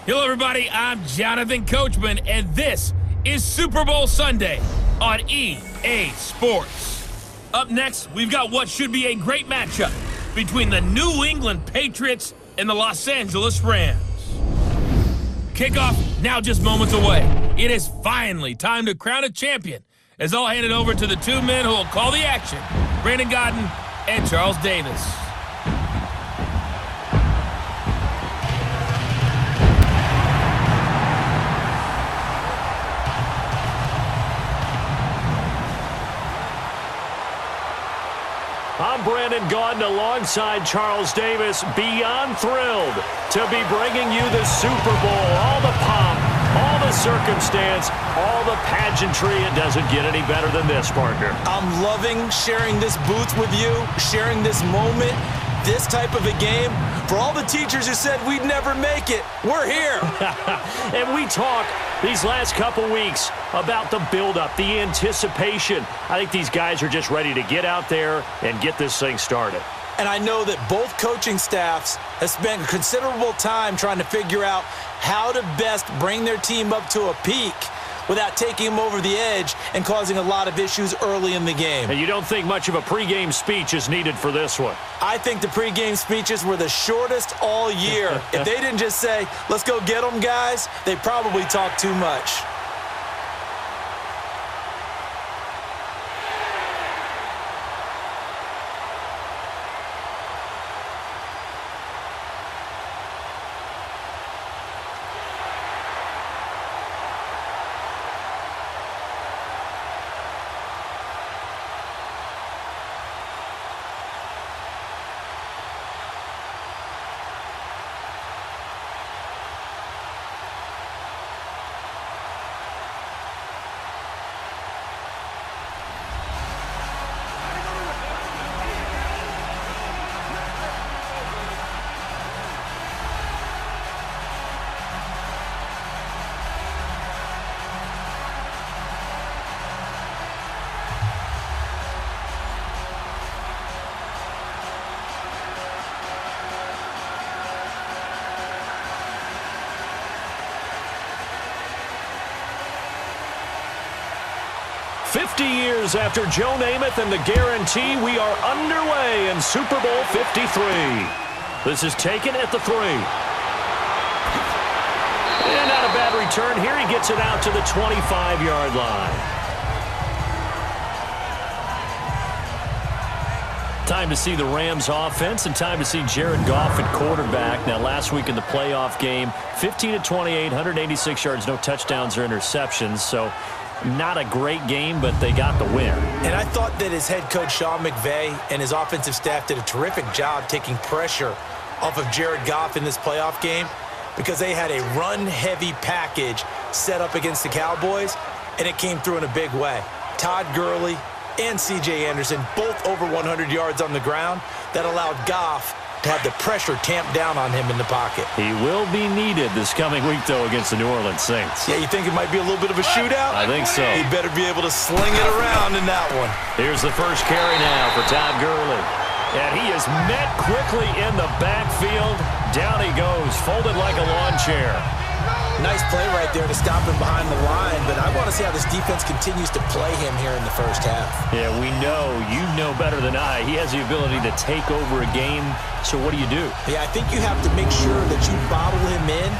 Hello, everybody. I'm Jonathan Coachman, and this is Super Bowl Sunday on EA Sports. Up next, we've got what should be a great matchup between the New England Patriots and the Los Angeles Rams. Kickoff now just moments away. It is finally time to crown a champion, as I'll hand it over to the two men who will call the action, Brandon Godden and Charles Davis. I'm Brandon Godden alongside Charles Davis, beyond thrilled to be bringing you the Super Bowl. All the pomp, all the circumstance, all the pageantry. It doesn't get any better than this, partner. I'm loving sharing this booth with you, sharing this moment, this type of a game. For all the teachers who said we'd never make it, we're here. And we talk these last couple weeks about the buildup, the anticipation. I think these guys are just ready to get out there and get this thing started. And I know that both coaching staffs have spent considerable time trying to figure out how to best bring their team up to a peak without taking them over the edge and causing a lot of issues early in the game. And you don't think much of a pregame speech is needed for this one? I think the pregame speeches were the shortest all year. If they didn't just say, let's go get them, guys, they probably talked too much. Years after Joe Namath and the guarantee, we are underway in Super Bowl 53. This is taken at the 3. And not a bad return here. He gets it out to the 25-yard line. Time to see the Rams offense and time to see Jared Goff at quarterback. Now, last week in the playoff game, 15-28, 186 yards, no touchdowns or interceptions. So not a great game, but they got the win. And I thought that his head coach, Sean McVay, and his offensive staff did a terrific job taking pressure off of Jared Goff in this playoff game because they had a run-heavy package set up against the Cowboys, and it came through in a big way. Todd Gurley and C.J. Anderson both over 100 yards on the ground. That allowed Goff to have the pressure tamped down on him in the pocket. He will be needed this coming week, though, against the New Orleans Saints. Yeah, you think it might be a little bit of a shootout? I think so. He better be able to sling it around in that one. Here's the first carry now for Todd Gurley. And he is met quickly in the backfield. Down he goes, folded like a lawn chair. Nice play right there to stop him behind the line, but I want to see how this defense continues to play him here in the first half. Yeah, we know. You know better than I. He has the ability to take over a game, so what do you do? Yeah, I think you have to make sure that you bottle him in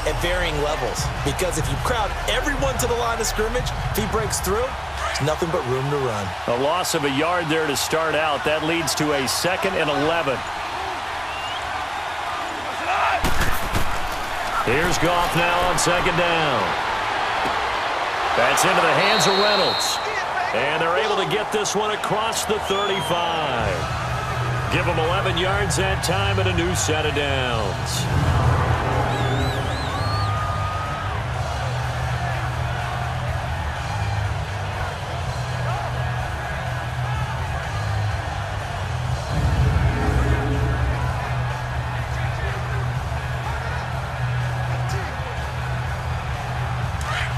at varying levels, because if you crowd everyone to the line of scrimmage, if he breaks through, there's nothing but room to run. A loss of a yard there to start out. That leads to a 2nd and 11. Here's Goff now on 2nd down. That's into the hands of Reynolds. And they're able to get this one across the 35. Give them 11 yards that time and a new set of downs.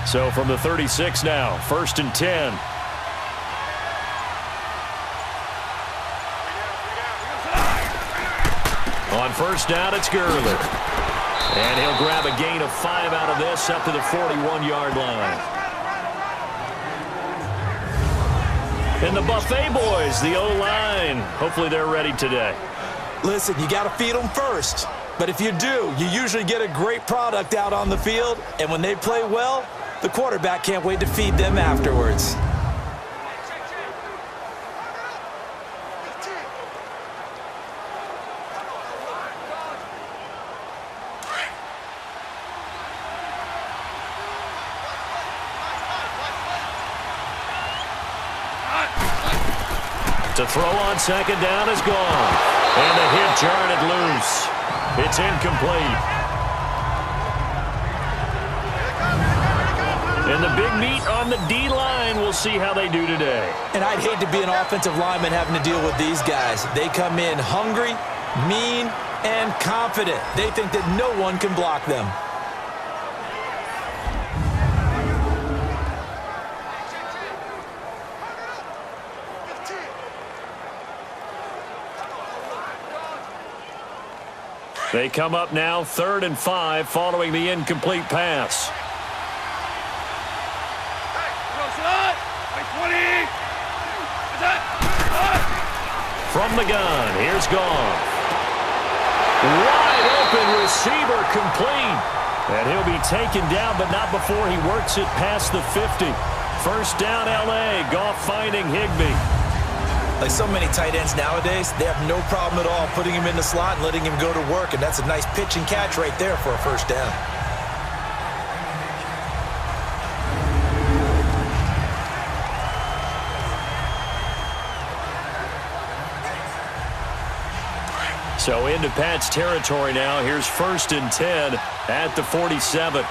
So from the 36 now, 1st and 10. On 1st down, it's Gurley. And he'll grab a gain of 5 out of this up to the 41-yard line. And the Buffet boys, the O-line, hopefully they're ready today. Listen, you got to feed them first. But if you do, you usually get a great product out on the field. And when they play well, the quarterback can't wait to feed them afterwards. To throw on second down is gone. And the hit jarred it loose. It's incomplete. And the big meat on the D-line. We'll see how they do today. And I'd hate to be an offensive lineman having to deal with these guys. They come in hungry, mean, and confident. They think that no one can block them. They come up now 3rd and 5 following the incomplete pass. From the gun, here's Goff. Wide open receiver complete. And he'll be taken down, but not before he works it past the 50. First down, L.A. Goff finding Higbee. Like so many tight ends nowadays, they have no problem at all putting him in the slot and letting him go to work, and that's a nice pitch and catch right there for a first down. So into Pat's territory now. Here's 1st and 10 at the 47.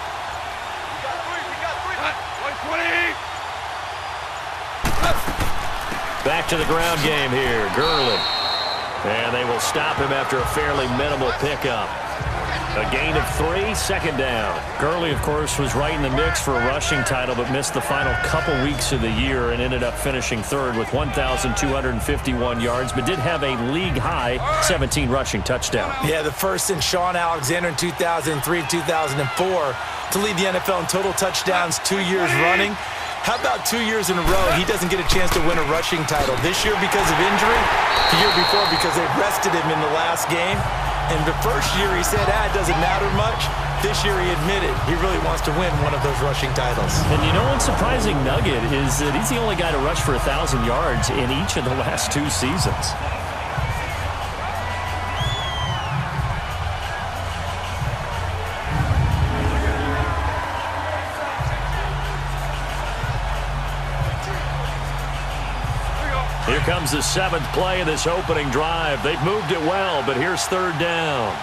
Back to the ground game here. Gurley. And they will stop him after a fairly minimal pickup. A gain of 3, 2nd down. Gurley, of course, was right in the mix for a rushing title, but missed the final couple weeks of the year and ended up finishing 3rd with 1,251 yards, but did have a league-high 17 rushing touchdowns. Yeah, the first in Sean Alexander in 2003, 2004 to lead the NFL in total touchdowns 2 years running. How about 2 years in a row he doesn't get a chance to win a rushing title? This year because of injury, the year before because they rested him in the last game. And the first year he said, it doesn't matter much. This year he admitted he really wants to win one of those rushing titles. And you know one surprising nugget is that he's the only guy to rush for 1,000 yards in each of the last 2 seasons. Here comes the 7th play of this opening drive. They've moved it well, but here's 3rd down.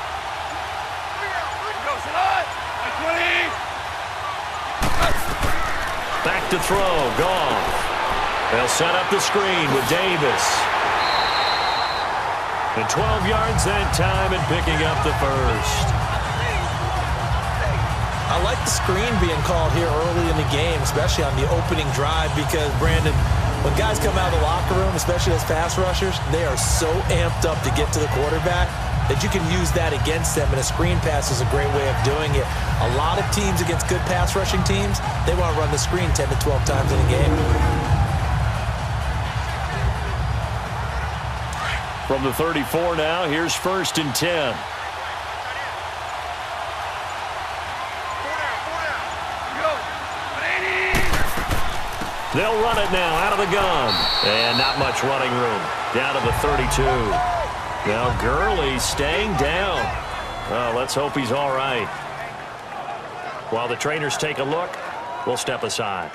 Back to throw, Goff. They'll set up the screen with Davis. And 12 yards that time and picking up the first. I like the screen being called here early in the game, especially on the opening drive, because, Brandon, when guys come out of the locker room, especially as pass rushers, they are so amped up to get to the quarterback that you can use that against them, and a screen pass is a great way of doing it. A lot of teams against good pass rushing teams, they want to run the screen 10 to 12 times in a game. From the 34 now, here's 1st and 10. They'll run it now out of the gun. And not much running room. Down to the 32. Now Gurley staying down. Well, let's hope he's all right. While the trainers take a look, we'll step aside.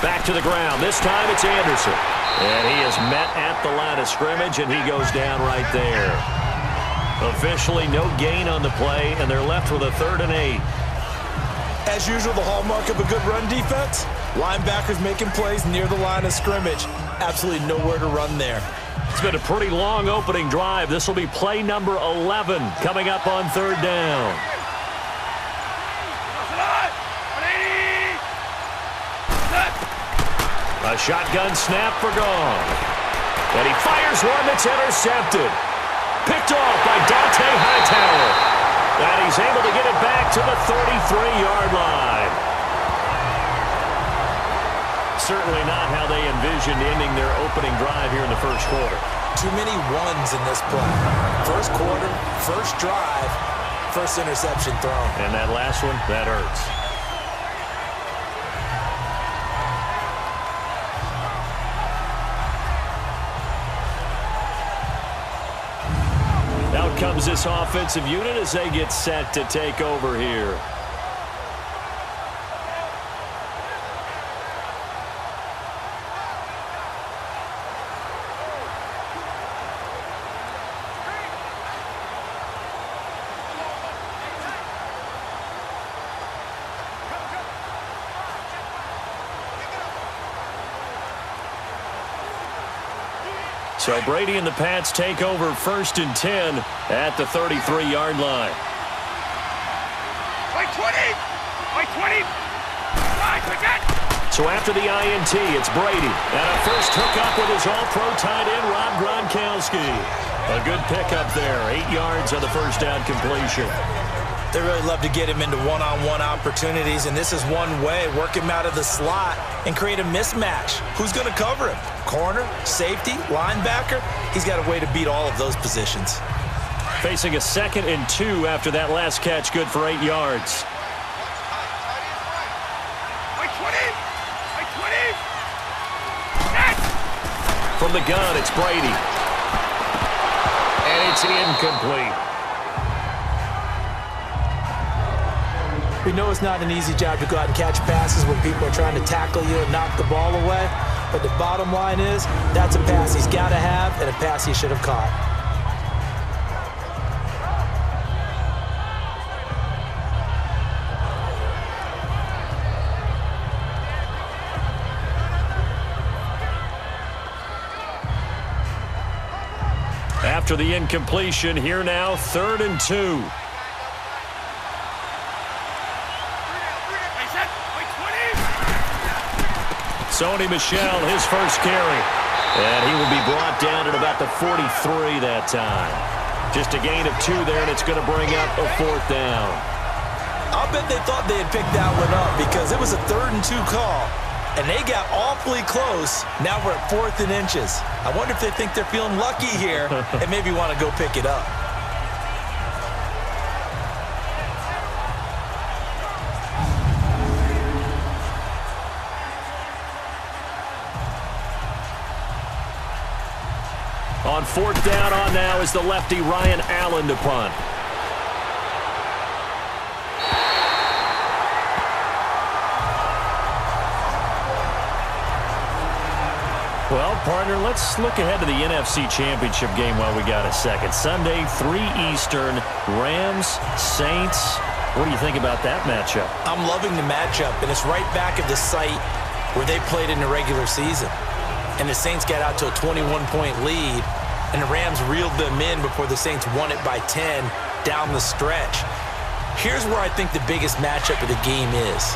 Back to the ground. This time it's Anderson. And he is met at the line of scrimmage, and he goes down right there. Officially no gain on the play, and they're left with a 3rd and 8. As usual, the hallmark of a good run defense, linebackers making plays near the line of scrimmage. Absolutely nowhere to run there. It's been a pretty long opening drive. This will be play number 11 coming up on 3rd down. A shotgun snap for Gone. And he fires one that's intercepted. Picked off by Dante Hightower. And he's able to get it back to the 33-yard line. Certainly not how they envisioned ending their opening drive here in the first quarter. Too many ones in this play. First quarter, first drive, first interception thrown. And that last one, that hurts. Out comes this offensive unit as they get set to take over here. So Brady and the Pats take over 1st and 10 at the 33-yard line. By 20! By 20! So after the INT, it's Brady. And a first hookup with his all-pro tight end, Rob Gronkowski. A good pickup there. 8 yards on the first down completion. They really love to get him into one-on-one opportunities, and this is one way. Work him out of the slot and create a mismatch. Who's going to cover him? Corner, safety, linebacker? He's got a way to beat all of those positions. Facing a 2nd and 2 after that last catch, good for 8 yards. By 20! By 20! From the gun, it's Brady. And it's incomplete. We know it's not an easy job to go out and catch passes when people are trying to tackle you and knock the ball away. But the bottom line is, that's a pass he's got to have and a pass he should have caught. After the incompletion, here now, 3rd and 2. Sony Michel, his first carry. And he will be brought down at about the 43 that time. Just a gain of 2 there, and it's going to bring up a 4th down. I'll bet they thought they had picked that one up because it was a 3rd and 2 call. And they got awfully close. Now we're at 4th and inches. I wonder if they think they're feeling lucky here and maybe want to go pick it up. On 4th down on now is the lefty Ryan Allen to punt. Well, partner, let's look ahead to the NFC Championship game while we got a second. Sunday, 3 Eastern, Rams, Saints. What do you think about that matchup? I'm loving the matchup, and it's right back at the site where they played in the regular season. And the Saints got out to a 21-point lead, and the Rams reeled them in before the Saints won it by 10 down the stretch. Here's where I think the biggest matchup of the game is.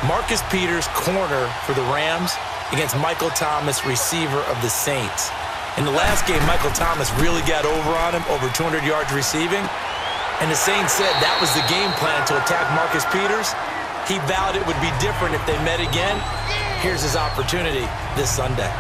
Marcus Peters, corner for the Rams, against Michael Thomas, receiver of the Saints. In the last game, Michael Thomas really got over on him, over 200 yards receiving. And the Saints said that was the game plan, to attack Marcus Peters. He vowed it would be different if they met again. Here's his opportunity this Sunday.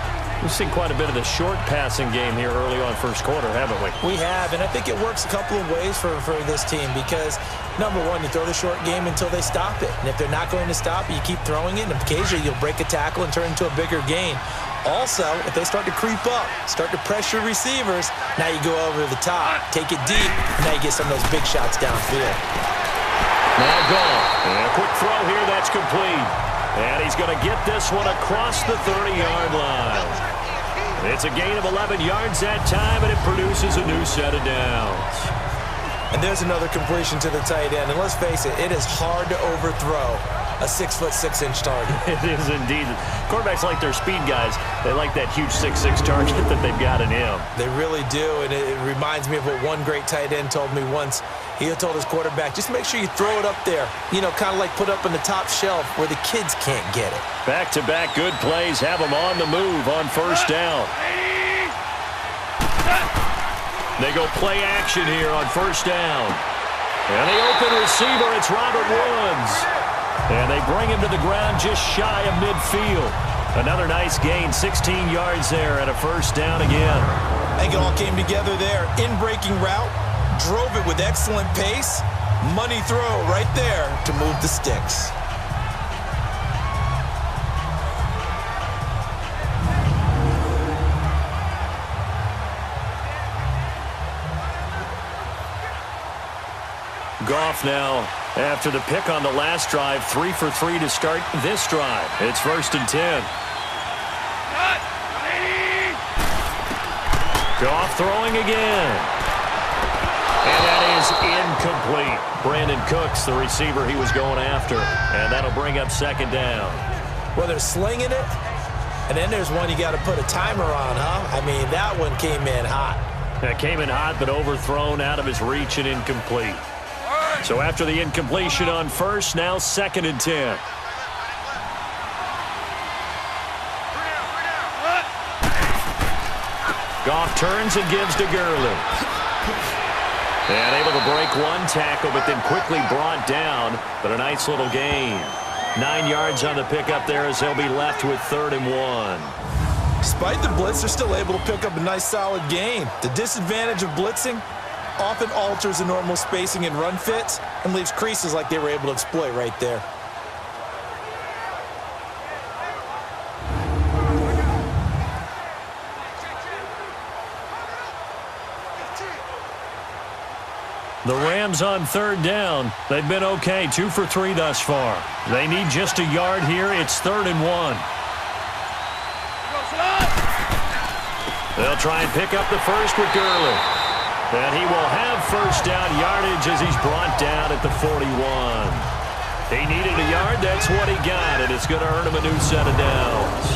We've seen quite a bit of the short passing game here early on first quarter, haven't we? We have, and I think it works a couple of ways for this team because, number one, you throw the short game until they stop it. And if they're not going to stop it, you keep throwing it, and occasionally you'll break a tackle and turn into a bigger gain. Also, if they start to creep up, start to pressure receivers, now you go over the top, take it deep, and now you get some of those big shots downfield. Now gone. And a quick throw here, that's complete. And he's going to get this one across the 30-yard line. It's a gain of 11 yards that time, and it produces a new set of downs. And there's another completion to the tight end. And let's face it, it is hard to overthrow a 6'6" target. It is indeed. Quarterbacks like their speed guys. They like that huge 6'6" target that they've got in him. They really do, and it reminds me of what one great tight end told me once. He told his quarterback, just make sure you throw it up there, you know, kind of like put up on the top shelf where the kids can't get it. Back-to-back good plays have them on the move on first down. They go play action here on first down. And the open receiver, it's Robert Woods. And they bring him to the ground just shy of midfield. Another nice gain, 16 yards there and a first down again. I think it all came together there. In-breaking route, drove it with excellent pace. Money throw right there to move the sticks. Goff now, after the pick on the last drive, 3 for 3 to start this drive. It's 1st and 10. Goff throwing again. And that is incomplete. Brandon Cooks, the receiver he was going after. And that'll bring up 2nd down. Well, they're slinging it, and then there's one you got to put a timer on, huh? I mean, that one came in hot. That came in hot, but overthrown out of his reach and incomplete. So after the incompletion on first, now 2nd and 10. Goff turns and gives to Gurley. And able to break one tackle, but then quickly brought down. But a nice little gain. 9 yards on the pickup there as they'll be left with 3rd and 1. Despite the blitz, they're still able to pick up a nice solid gain. The disadvantage of blitzing often alters the normal spacing and run fits and leaves creases like they were able to exploit right there. The Rams on 3rd down. They've been okay, 2 for 3 thus far. They need just a yard here. It's 3rd and 1. They'll try and pick up the first with Gurley. And he will have first down yardage as he's brought down at the 41. He needed a yard. That's what he got, and it's going to earn him a new set of downs.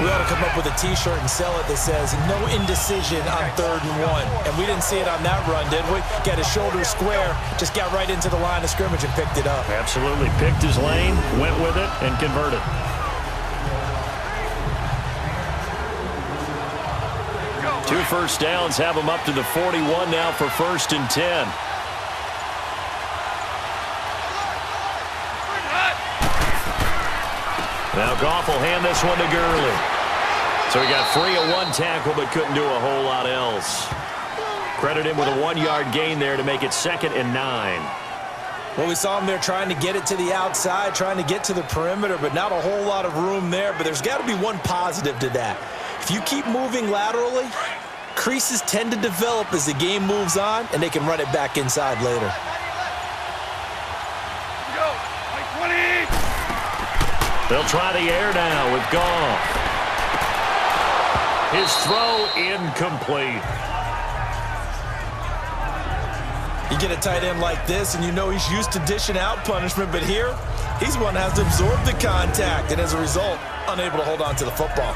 We ought to come up with a T-shirt and sell it that says, no indecision on 3rd and 1. And we didn't see it on that run, did we? Got his shoulders square, just got right into the line of scrimmage and picked it up. Absolutely. Picked his lane, went with it, and converted. Two first downs have him up to the 41 now for 1st and 10. Now Goff will hand this one to Gurley. So he got free of one tackle but couldn't do a whole lot else. Credit him with a 1-yard gain there to make it 2nd and 9. Well, we saw him there trying to get it to the outside, trying to get to the perimeter, but not a whole lot of room there. But there's got to be one positive to that. If you keep moving laterally, creases tend to develop as the game moves on, and they can run it back inside later. They'll try the air now with Goff. His throw incomplete. You get a tight end like this, and you know he's used to dishing out punishment, but here, he's one that has to absorb the contact, and as a result, unable to hold on to the football.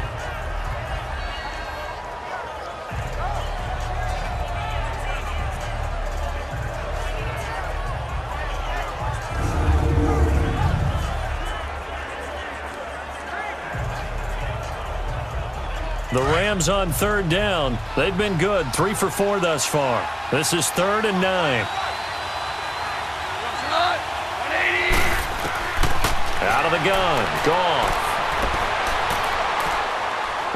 The Rams on 3rd down. They've been good, 3 for 4 thus far. This is 3rd and 9. Out of the gun, Goff.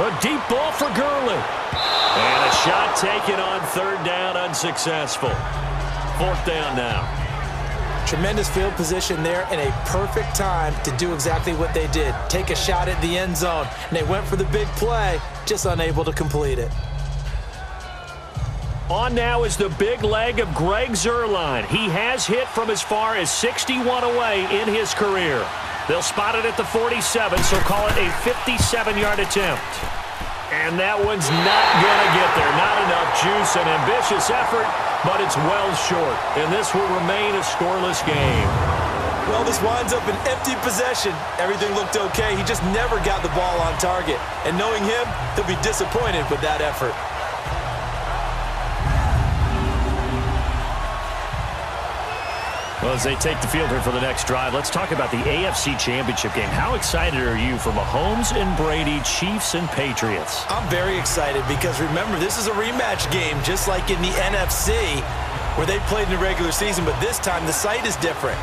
A deep ball for Gurley. And a shot taken on 3rd down, unsuccessful. 4th down now. Tremendous field position there and a perfect time to do exactly what they did. Take a shot at the end zone. And they went for the big play, just unable to complete it. On now is the big leg of Greg Zuerlein. He has hit from as far as 61 away in his career. They'll spot it at the 47, so call it a 57-yard attempt. And that one's not going to get there. Not enough juice, an ambitious effort, but it's well short. And this will remain a scoreless game. Well, this winds up an empty possession. Everything looked okay. He just never got the ball on target. And knowing him, he'll be disappointed with that effort. Well, as they take the field here for the next drive, let's talk about the AFC Championship game. How excited are you for Mahomes and Brady, Chiefs and Patriots? I'm very excited because, remember, this is a rematch game, just like in the NFC, where they played in the regular season, but this time the site is different.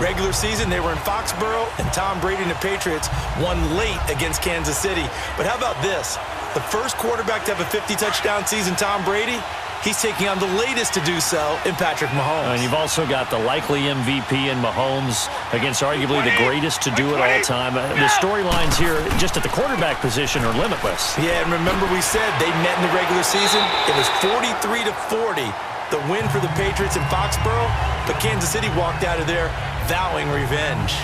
Regular season, they were in Foxborough, and Tom Brady and the Patriots won late against Kansas City. But how about this? The first quarterback to have a 50-touchdown season, Tom Brady, he's taking on the latest to do so in Patrick Mahomes. And you've also got the likely MVP in Mahomes against arguably the greatest to do it all time. The storylines here just at the quarterback position are limitless. Yeah, and remember we said they met in the regular season. It was 43-40, the win for the Patriots in Foxborough, but Kansas City walked out of there vowing revenge.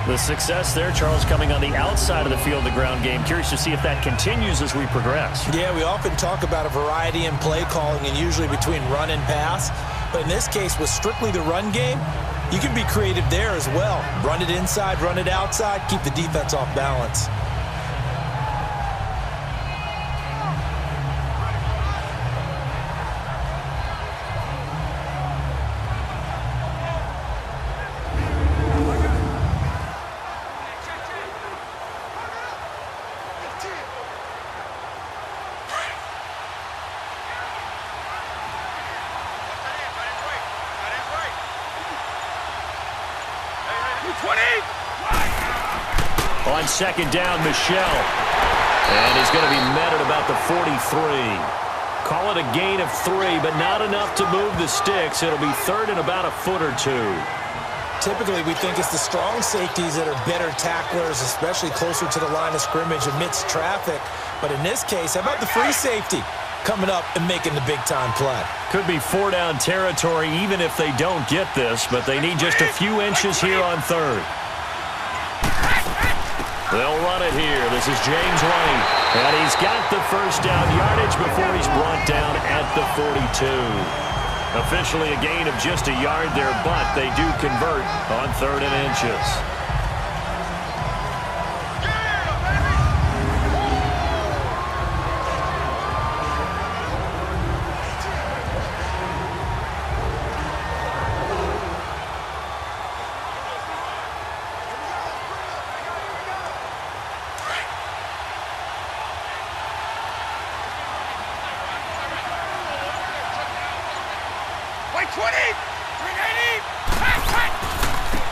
The success there, Charles, coming on the outside of the field, the ground game. Curious to see if that continues as we progress. Yeah, we often talk about a variety in play calling and usually between run and pass. But in this case, with strictly the run game, you can be creative there as well. Run it inside, run it outside, keep the defense off balance. On second down, Michelle. And he's going to be met at about the 43. Call it a gain of 3, but not enough to move the sticks. It'll be third and about a foot or two. Typically, we think it's the strong safeties that are better tacklers, especially closer to the line of scrimmage amidst traffic. But in this case, how about the free safety coming up and making the big-time play? Could be four-down territory even if they don't get this, but they need just a few inches here on third. They'll run it here. This is James White. And he's got the first down yardage before he's brought down at the 42. Officially a gain of just a yard there, but they do convert on third and inches.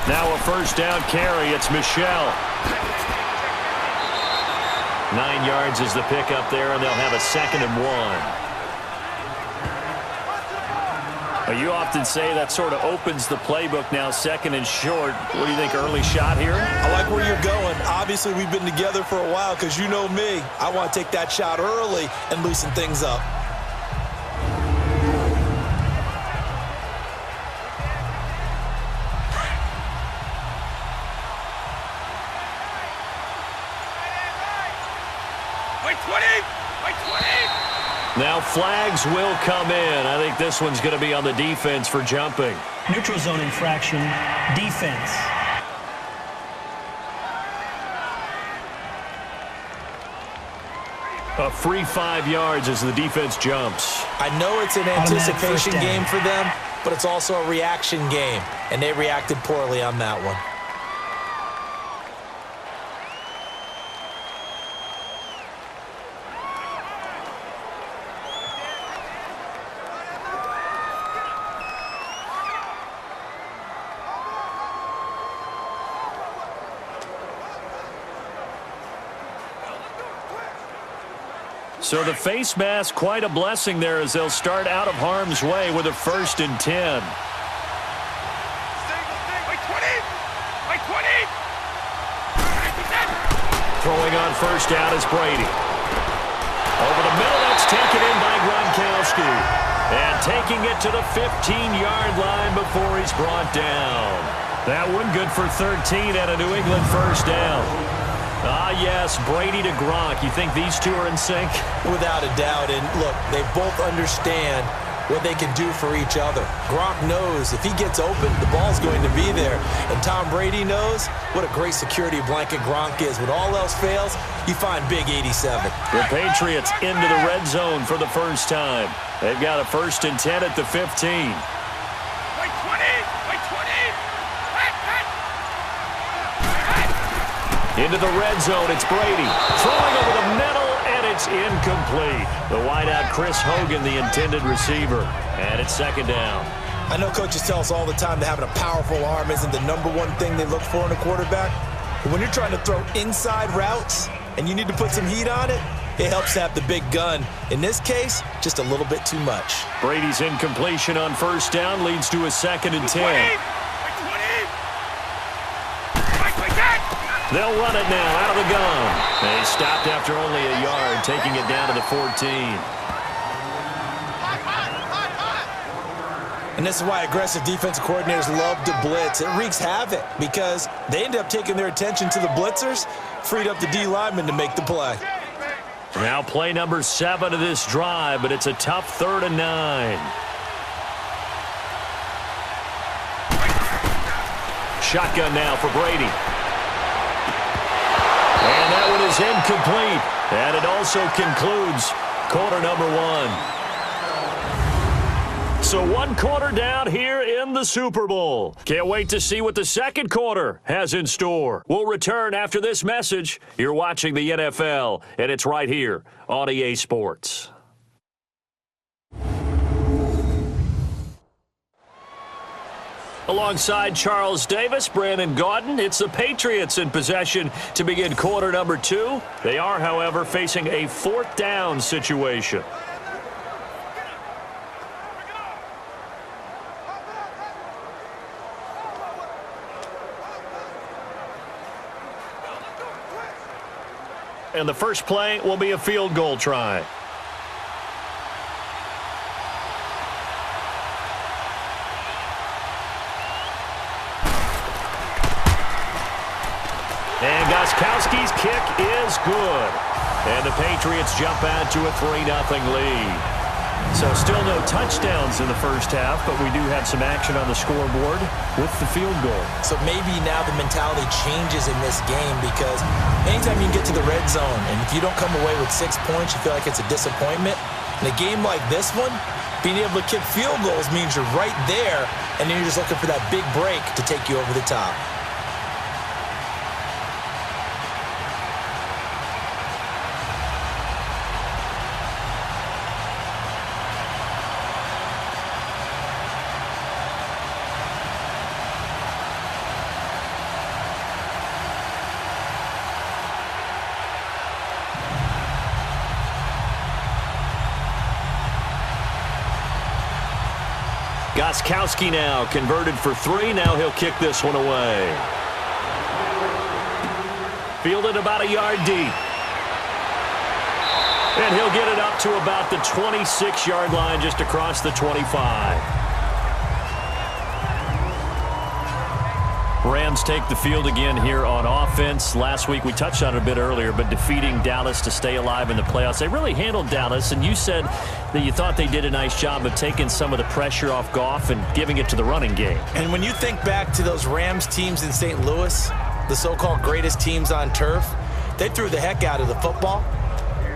Now a first down carry. It's Michelle. 9 yards is the pickup there, and they'll have a 2nd and 1. You often say that sort of opens the playbook now, 2nd and short. What do you think, early shot here? I like where you're going. Obviously, we've been together for a while because you know me. I want to take that shot early and loosen things up. Now flags will come in. I think this one's going to be on the defense for jumping. Neutral zone infraction, defense. A free 5 yards as the defense jumps. I know it's an anticipation game for them, but it's also a reaction game, and they reacted poorly on that one. So the face mask, quite a blessing there as they'll start out of harm's way with a 1st and 10. Throwing on first down is Brady. Over the middle, that's taken in by Gronkowski. And taking it to the 15-yard line before he's brought down. That one good for 13 and a New England first down. Ah, yes, Brady to Gronk. You think these two are in sync? Without a doubt. And look, they both understand what they can do for each other. Gronk knows if he gets open, the ball's going to be there. And Tom Brady knows what a great security blanket Gronk is. When all else fails, you find Big 87. The Patriots into the red zone for the first time. They've got a 1st and 10 at the 15. Into the red zone, it's Brady. Throwing over the middle, and it's incomplete. The wideout, Chris Hogan, the intended receiver. And it's 2nd down. I know coaches tell us all the time that having a powerful arm isn't the #1 thing they look for in a quarterback. But when you're trying to throw inside routes and you need to put some heat on it, it helps to have the big gun. In this case, just a little bit too much. Brady's incompletion on 1st down leads to a 2nd and 10. They'll run it now out of the gun. They stopped after only a yard, taking it down to the 14. And this is why aggressive defensive coordinators love to blitz. It wreaks havoc because they end up taking their attention to the blitzers, freed up the D lineman to make the play. Now play number 7 of this drive, but it's a tough 3rd and 9. Shotgun now for Brady. And that one is incomplete. And it also concludes quarter number 1. So 1 quarter down here in the Super Bowl. Can't wait to see what the 2nd quarter has in store. We'll return after this message. You're watching the NFL, and it's right here on EA Sports. Alongside Charles Davis, Brandon Gaudin, it's the Patriots in possession to begin quarter number 2. They are, however, facing a 4th down situation. And the first play will be a field goal try. And Gostkowski's kick is good. And the Patriots jump out to a 3-0 lead. So still no touchdowns in the first half, but we do have some action on the scoreboard with the field goal. So maybe now the mentality changes in this game because anytime you get to the red zone and if you don't come away with 6 points, you feel like it's a disappointment. In a game like this one, being able to kick field goals means you're right there, and then you're just looking for that big break to take you over the top. Gostkowski now converted for 3. Now he'll kick this one away. Fielded about a yard deep. And he'll get it up to about the 26-yard line, just across the 25. Rams take the field again here on offense. Last week we touched on it a bit earlier, but defeating Dallas to stay alive in the playoffs. They really handled Dallas, and you said that you thought they did a nice job of taking some of the pressure off Goff and giving it to the running game. And when you think back to those Rams teams in St. Louis, the so-called greatest teams on turf, they threw the heck out of the football.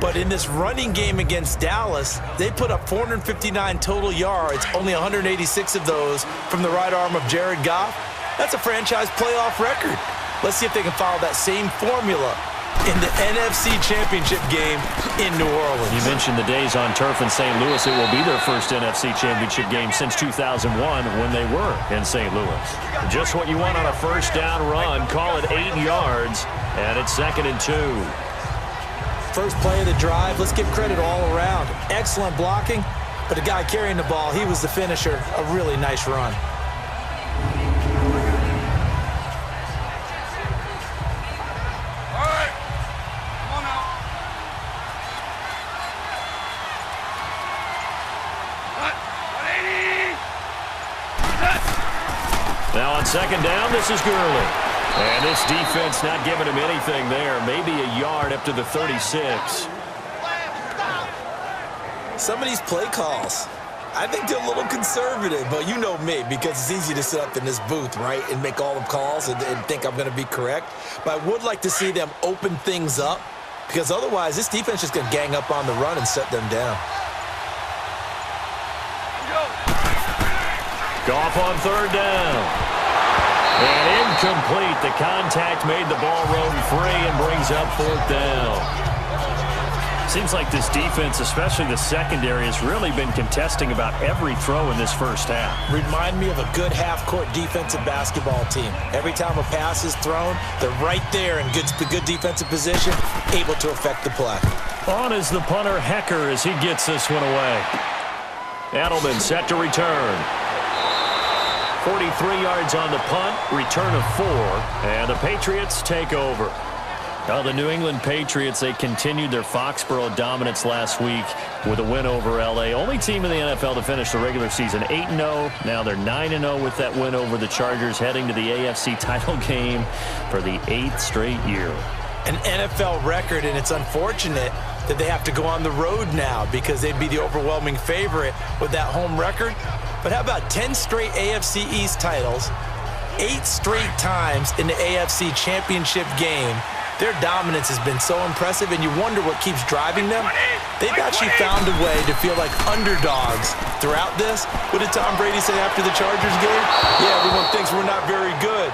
But in this running game against Dallas, they put up 459 total yards, only 186 of those from the right arm of Jared Goff. That's a franchise playoff record. Let's see if they can follow that same formula in the NFC Championship game in New Orleans. You mentioned the days on turf in St. Louis. It will be their first NFC Championship game since 2001 when they were in St. Louis. Just what you want on a first down run. Call it 8 yards, and it's 2nd and 2. First play of the drive. Let's give credit all around. Excellent blocking, but the guy carrying the ball, he was the finisher. A really nice run. second down, this is Gurley. And this defense not giving him anything there. Maybe a yard up to the 36. Some of these play calls, I think they're a little conservative, but you know me, because it's easy to sit up in this booth, right, and make all the calls and think I'm going to be correct. But I would like to see them open things up, because otherwise this defense is going to gang up on the run and set them down. Goff on third down. And incomplete. The contact made the ball roam free and brings up fourth down. Seems like this defense, especially the secondary, has really been contesting about every throw in this first half. Remind me of a good half-court defensive basketball team. Every time a pass is thrown, they're right there in good defensive position, able to affect the play. On is the punter, Hecker, as he gets this one away. Edelman set to return. 43 yards on the punt, return of 4, and the Patriots take over. Now the New England Patriots, they continued their Foxborough dominance last week with a win over L.A. Only team in the NFL to finish the regular season 8-0. Now they're 9-0 with that win over the Chargers, heading to the AFC title game for the 8th straight year. An NFL record, and it's unfortunate that they have to go on the road now because they'd be the overwhelming favorite with that home record. But how about 10 straight AFC East titles, 8 straight times in the AFC Championship game? Their dominance has been so impressive, and you wonder what keeps driving them. They've actually found a way to feel like underdogs throughout this. What did Tom Brady say after the Chargers game? Yeah, everyone thinks we're not very good.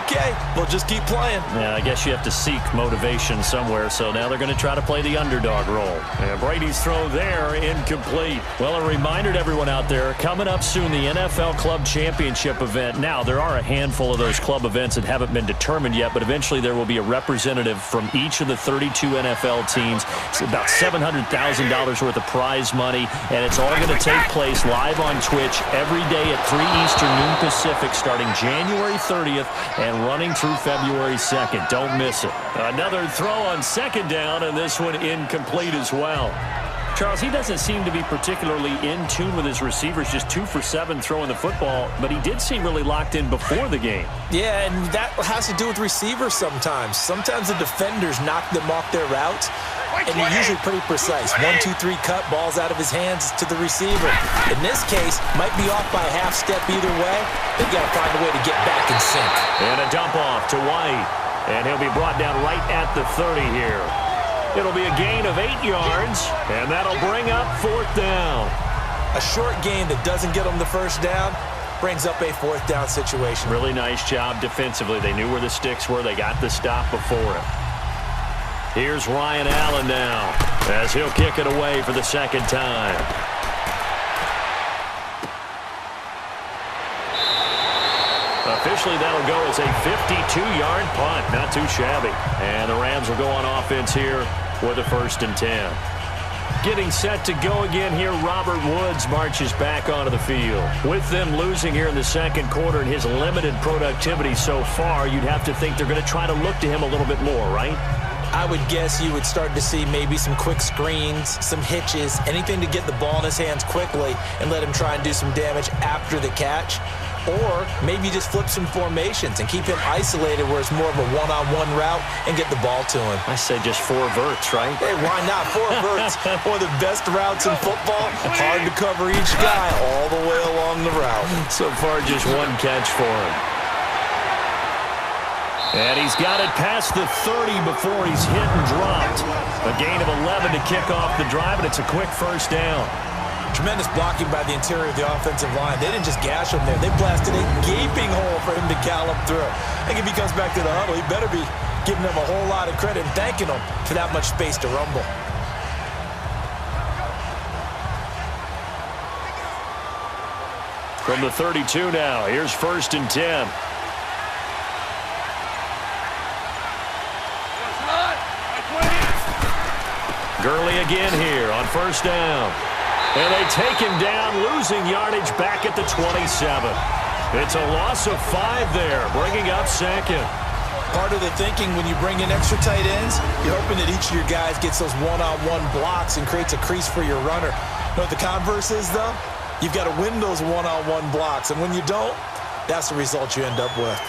Okay, we'll just keep playing. Yeah, I guess you have to seek motivation somewhere, so now they're going to try to play the underdog role. And Brady's throw there, incomplete. Well, a reminder to everyone out there, coming up soon, the NFL Club Championship event. Now, there are a handful of those club events that haven't been determined yet, but eventually there will be a representative from each of the 32 NFL teams. It's about $700,000 worth of prize money, and it's all going to take place live on Twitch every day at 3 Eastern, noon Pacific, starting January 30th. And running through February 2nd. Don't miss it. Another throw on second down, and this one incomplete as well. Charles, he doesn't seem to be particularly in tune with his receivers, just 2 for 7 throwing the football, but he did seem really locked in before the game. Yeah, and that has to do with receivers sometimes. Sometimes the defenders knock them off their routes, and they're usually pretty precise. 1, 2, 3 cut, balls out of his hands to the receiver. In this case, might be off by a half step either way. They've got to find a way to get back in sync. And a dump off to White, and he'll be brought down right at the 30 here. It'll be a gain of 8 yards, and that'll bring up fourth down. A short gain that doesn't get them the first down brings up a fourth down situation. Really nice job defensively. They knew where the sticks were. They got the stop before it. Here's Ryan Allen now, as he'll kick it away for the second time. Officially, that'll go as a 52-yard punt. Not too shabby. And the Rams will go on offense here with a 1st and 10. Getting set to go again here, Robert Woods marches back onto the field. With them losing here in the second quarter and his limited productivity so far, you'd have to think they're going to try to look to him a little bit more, right? I would guess you would start to see maybe some quick screens, some hitches, anything to get the ball in his hands quickly and let him try and do some damage after the catch. Or maybe just flip some formations and keep him isolated where it's more of a one-on-one route and get the ball to him. I say just 4 verts, right? Hey, why not? 4 verts, one of the best routes in football. Hard to cover each guy all the way along the route. So far, just 1 catch for him. And he's got it past the 30 before he's hit and dropped. A gain of 11 to kick off the drive, and it's a quick first down. Tremendous blocking by the interior of the offensive line. They didn't just gash him there. They blasted a gaping hole for him to gallop through. I think if he comes back to the huddle, he better be giving them a whole lot of credit and thanking them for that much space to rumble. From the 32 now, here's 1st and 10. Gurley again here on 1st down. And they take him down, losing yardage back at the 27. It's a loss of 5 there, bringing up 2nd. Part of the thinking when you bring in extra tight ends, you're hoping that each of your guys gets those one-on-one blocks and creates a crease for your runner. You know what the converse is, though? You've got to win those one-on-one blocks, and when you don't, that's the result you end up with.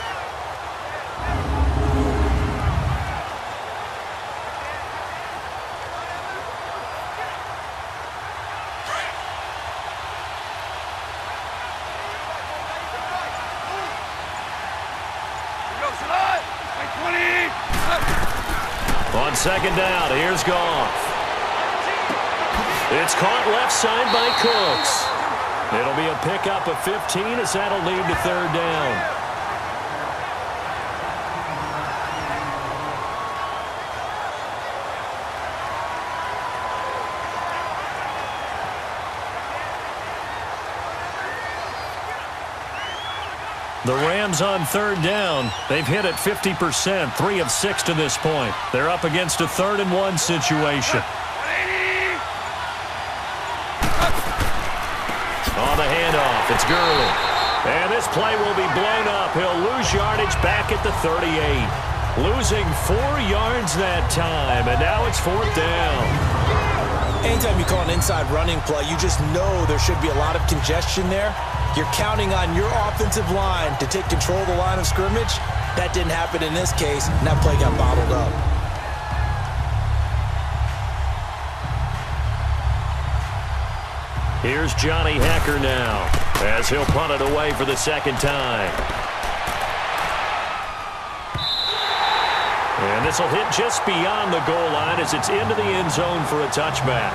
On second down, here's Goff. It's caught left side by Cooks. It'll be a pickup of 15 as that'll lead to third down. The Rams on third down. They've hit it 50%, 3 of 6 to this point. They're up against a 3rd and 1 situation. On the handoff, it's Gurley. And this play will be blown up. He'll lose yardage back at the 38. Losing 4 yards that time, and now it's 4th down. Anytime you call an inside running play, you just know there should be a lot of congestion there. You're counting on your offensive line to take control of the line of scrimmage. That didn't happen in this case, and that play got bottled up. Here's Johnny Hecker now, as he'll punt it away for the second time. And this will hit just beyond the goal line as it's into the end zone for a touchback.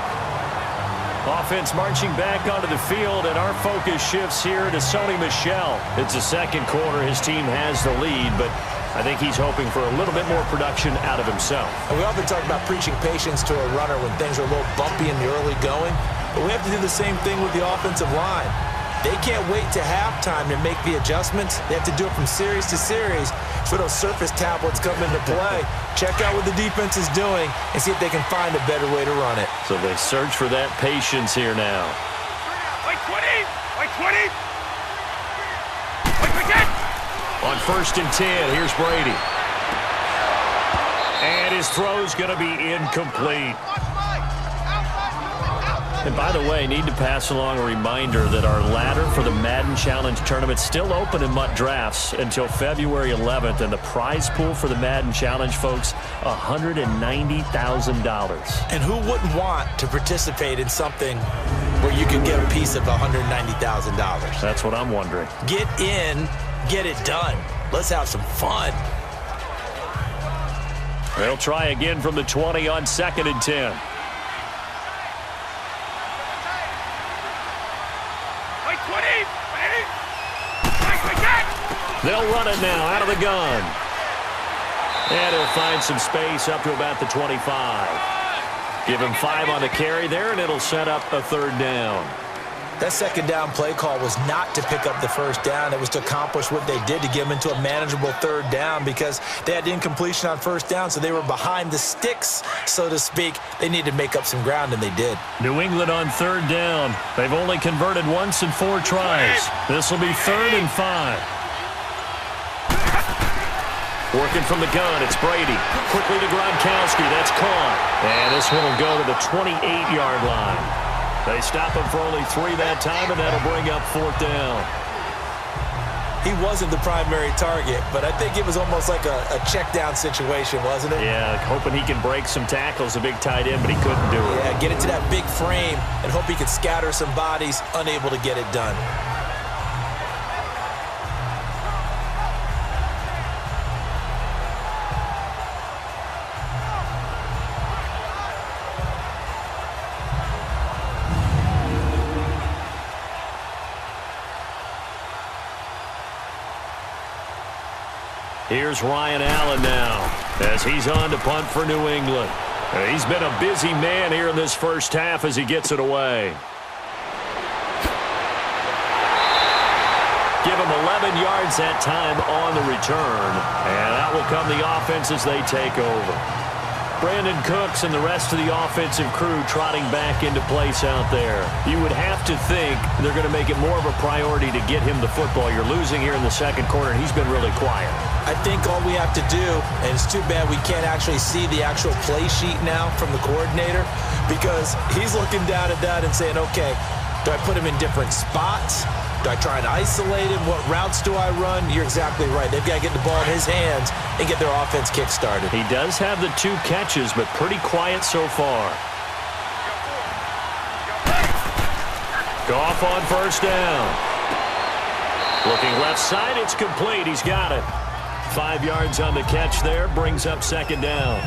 Offense marching back onto the field, and our focus shifts here to Sony Michel. It's the second quarter. His team has the lead, but I think he's hoping for a little bit more production out of himself. And we often talk about preaching patience to a runner when things are a little bumpy in the early going, but we have to do the same thing with the offensive line. They can't wait to halftime to make the adjustments. They have to do it from series to series. So those surface tablets come into play. Check out what the defense is doing and see if they can find a better way to run it. So they search for that patience here now. Like 20! Like 20! Like 10! On 1st and 10, here's Brady. And his throw's going to be incomplete. And by the way, need to pass along a reminder that our ladder for the Madden Challenge tournament is still open in MUT Drafts until February 11th. And the prize pool for the Madden Challenge, folks, $190,000. And who wouldn't want to participate in something where you could get a piece of $190,000? That's what I'm wondering. Get in, get it done. Let's have some fun. They'll try again from the 20 on 2nd and 10. They'll run it now out of the gun. And he'll find some space up to about the 25. Give him 5 on the carry there, and it'll set up a 3rd down. That second down play call was not to pick up the 1st down. It was to accomplish what they did to get them into a manageable 3rd down because they had incompletion on 1st down, so they were behind the sticks, so to speak. They needed to make up some ground, and they did. New England on 3rd down. They've only converted once in 4 tries. This will be 3rd and 5. Working from the gun, it's Brady. Quickly to Gronkowski, that's caught. And this one will go to the 28-yard line. They stop him for only 3 that time, and that'll bring up 4th down. He wasn't the primary target, but I think it was almost like a check down situation, wasn't it? Yeah, hoping he can break some tackles, a big tight end, but he couldn't do it. Yeah, get it to that big frame and hope he could scatter some bodies, unable to get it done. Here's Ryan Allen now as he's on to punt for New England. He's been a busy man here in this first half as he gets it away. Give him 11 yards that time on the return, and that will come the offense as they take over. Brandon Cooks and the rest of the offensive crew trotting back into place out there. You would have to think they're going to make it more of a priority to get him the football. You're losing here in the second quarter, and he's been really quiet. I think all we have to do, and it's too bad we can't actually see the actual play sheet now from the coordinator, because he's looking down at that and saying, okay, do I put him in different spots? Do I try and isolate him? What routes do I run? You're exactly right. They've got to get the ball in his hands and get their offense kick-started. He does have the 2 catches, but pretty quiet so far. Goff on first down. Looking left side, it's complete. He's got it. 5 yards on the catch there, brings up second down.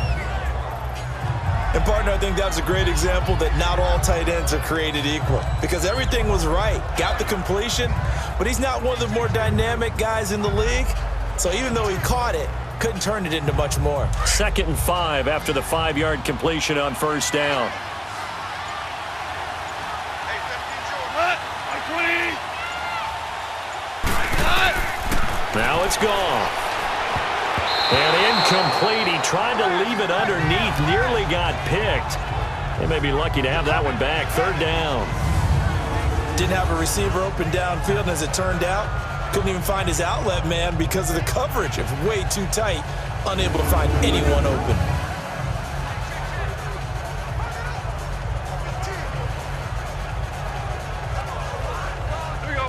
And, partner, I think that's a great example that not all tight ends are created equal because everything was right. Got the completion, but he's not one of the more dynamic guys in the league. So even though he caught it, couldn't turn it into much more. 2nd and 5 after the 5-yard completion on first down. Now it's gone. And incomplete. He tried to leave it underneath. Nearly got picked. They may be lucky to have that one back. 3rd down. Didn't have a receiver open downfield, and as it turned out, couldn't even find his outlet man because of the coverage. It was way too tight. Unable to find anyone open.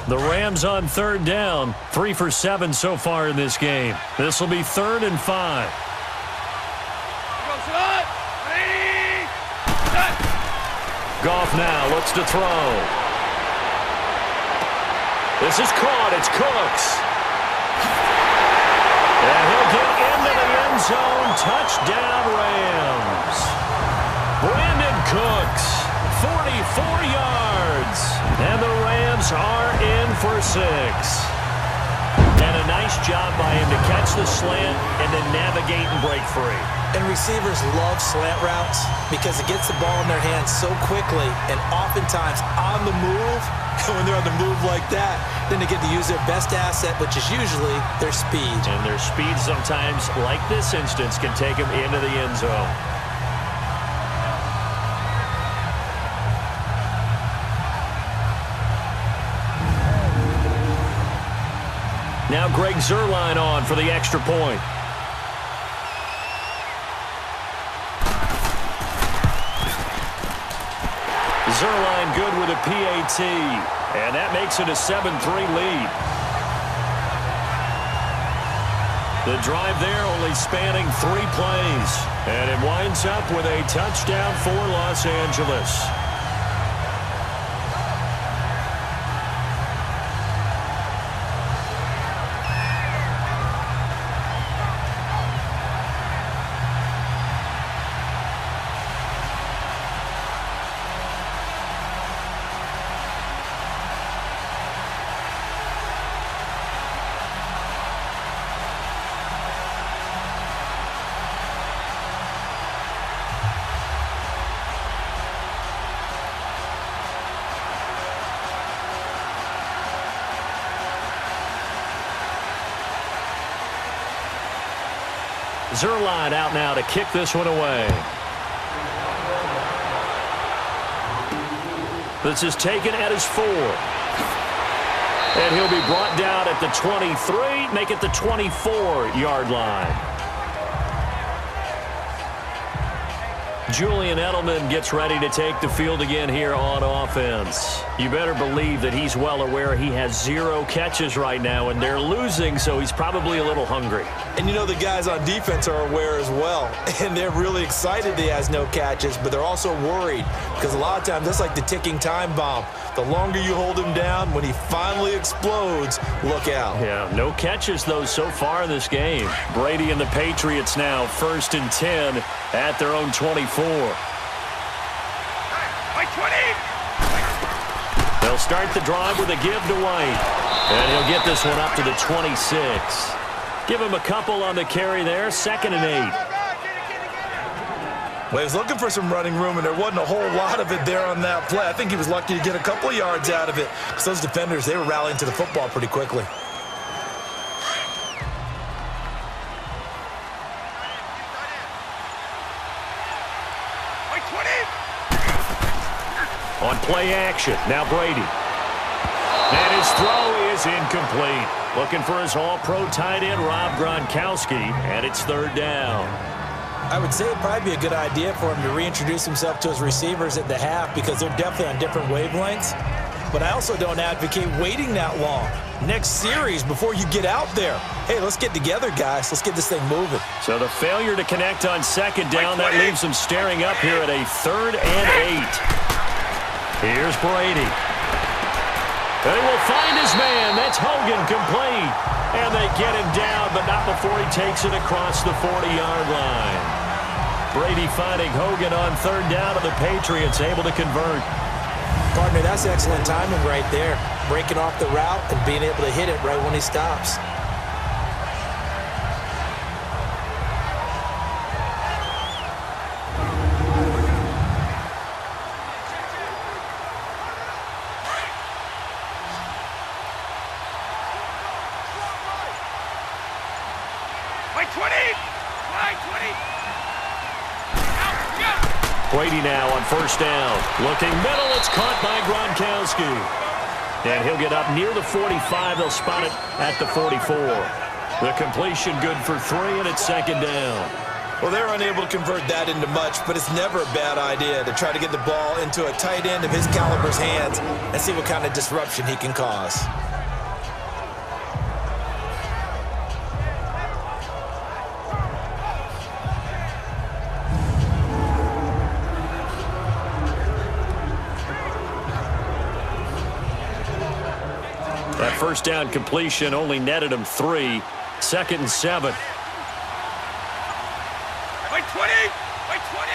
The Rams on 3rd down. 3 for 7 so far in this game. This will be 3rd and 5. Goff now looks to throw. This is caught. It's Cooks. And he'll get into the end zone. Touchdown, Rams. Brandon Cooks, 44 yards. And the Rams are in for 6. And a nice job by him to catch the slant and then navigate and break free. And receivers love slant routes because it gets the ball in their hands so quickly and oftentimes on the move. And when they're on the move like that, then they get to use their best asset, which is usually their speed. And their speed sometimes, like this instance, can take them into the end zone. Now Greg Zuerlein on for the extra point. Zuerlein good with a PAT. And that makes it a 7-3 lead. The drive there only spanning 3 plays. And it winds up with a touchdown for Los Angeles. Zuerlein out now to kick this one away. This is taken at his 4. And he'll be brought down at the 23, make it the 24-yard line. Julian Edelman gets ready to take the field again here on offense. You better believe that he's well aware he has 0 catches right now, and they're losing, so he's probably a little hungry. And you know the guys on defense are aware as well, and they're really excited he has no catches, but they're also worried because a lot of times that's like the ticking time bomb. The longer you hold him down, when he finally explodes, look out. Yeah, no catches, though, so far in this game. Brady and the Patriots now 1st and 10 at their own 24. They'll start the drive with a give to White. And he'll get this one up to the 26. Give him a couple on the carry there, 2nd and 8. Well, he was looking for some running room, and there wasn't a whole lot of it there on that play. I think he was lucky to get a couple of yards out of it because those defenders, they were rallying to the football pretty quickly. On play action, now Brady. And his throw is incomplete. Looking for his all-pro tight end, Rob Gronkowski, and it's 3rd down. I would say it'd probably be a good idea for him to reintroduce himself to his receivers at the half because they're definitely on different wavelengths. but I also don't advocate waiting that long. Next series before you get out there. Hey, let's get together, guys. Let's get this thing moving. So the failure to connect on second down, that leaves them staring up here at a 3rd and 8. Here's Brady. They will find his man. That's Hogan, complete. And they get him down, but not before he takes it across the 40-yard line. Brady finding Hogan on 3rd down, and the Patriots able to convert. Partner, that's excellent timing right there. Breaking off the route and being able to hit it right when he stops. Brady now on 1st down. Looking middle, it's caught by Gronkowski. And he'll get up near the 45. They'll spot it at the 44. The completion good for 3, and it's 2nd down. Well, they're unable to convert that into much, but it's never a bad idea to try to get the ball into a tight end of his caliber's hands and see what kind of disruption he can cause. That 1st down completion only netted him 3. 2nd and 7. By 20! By 20!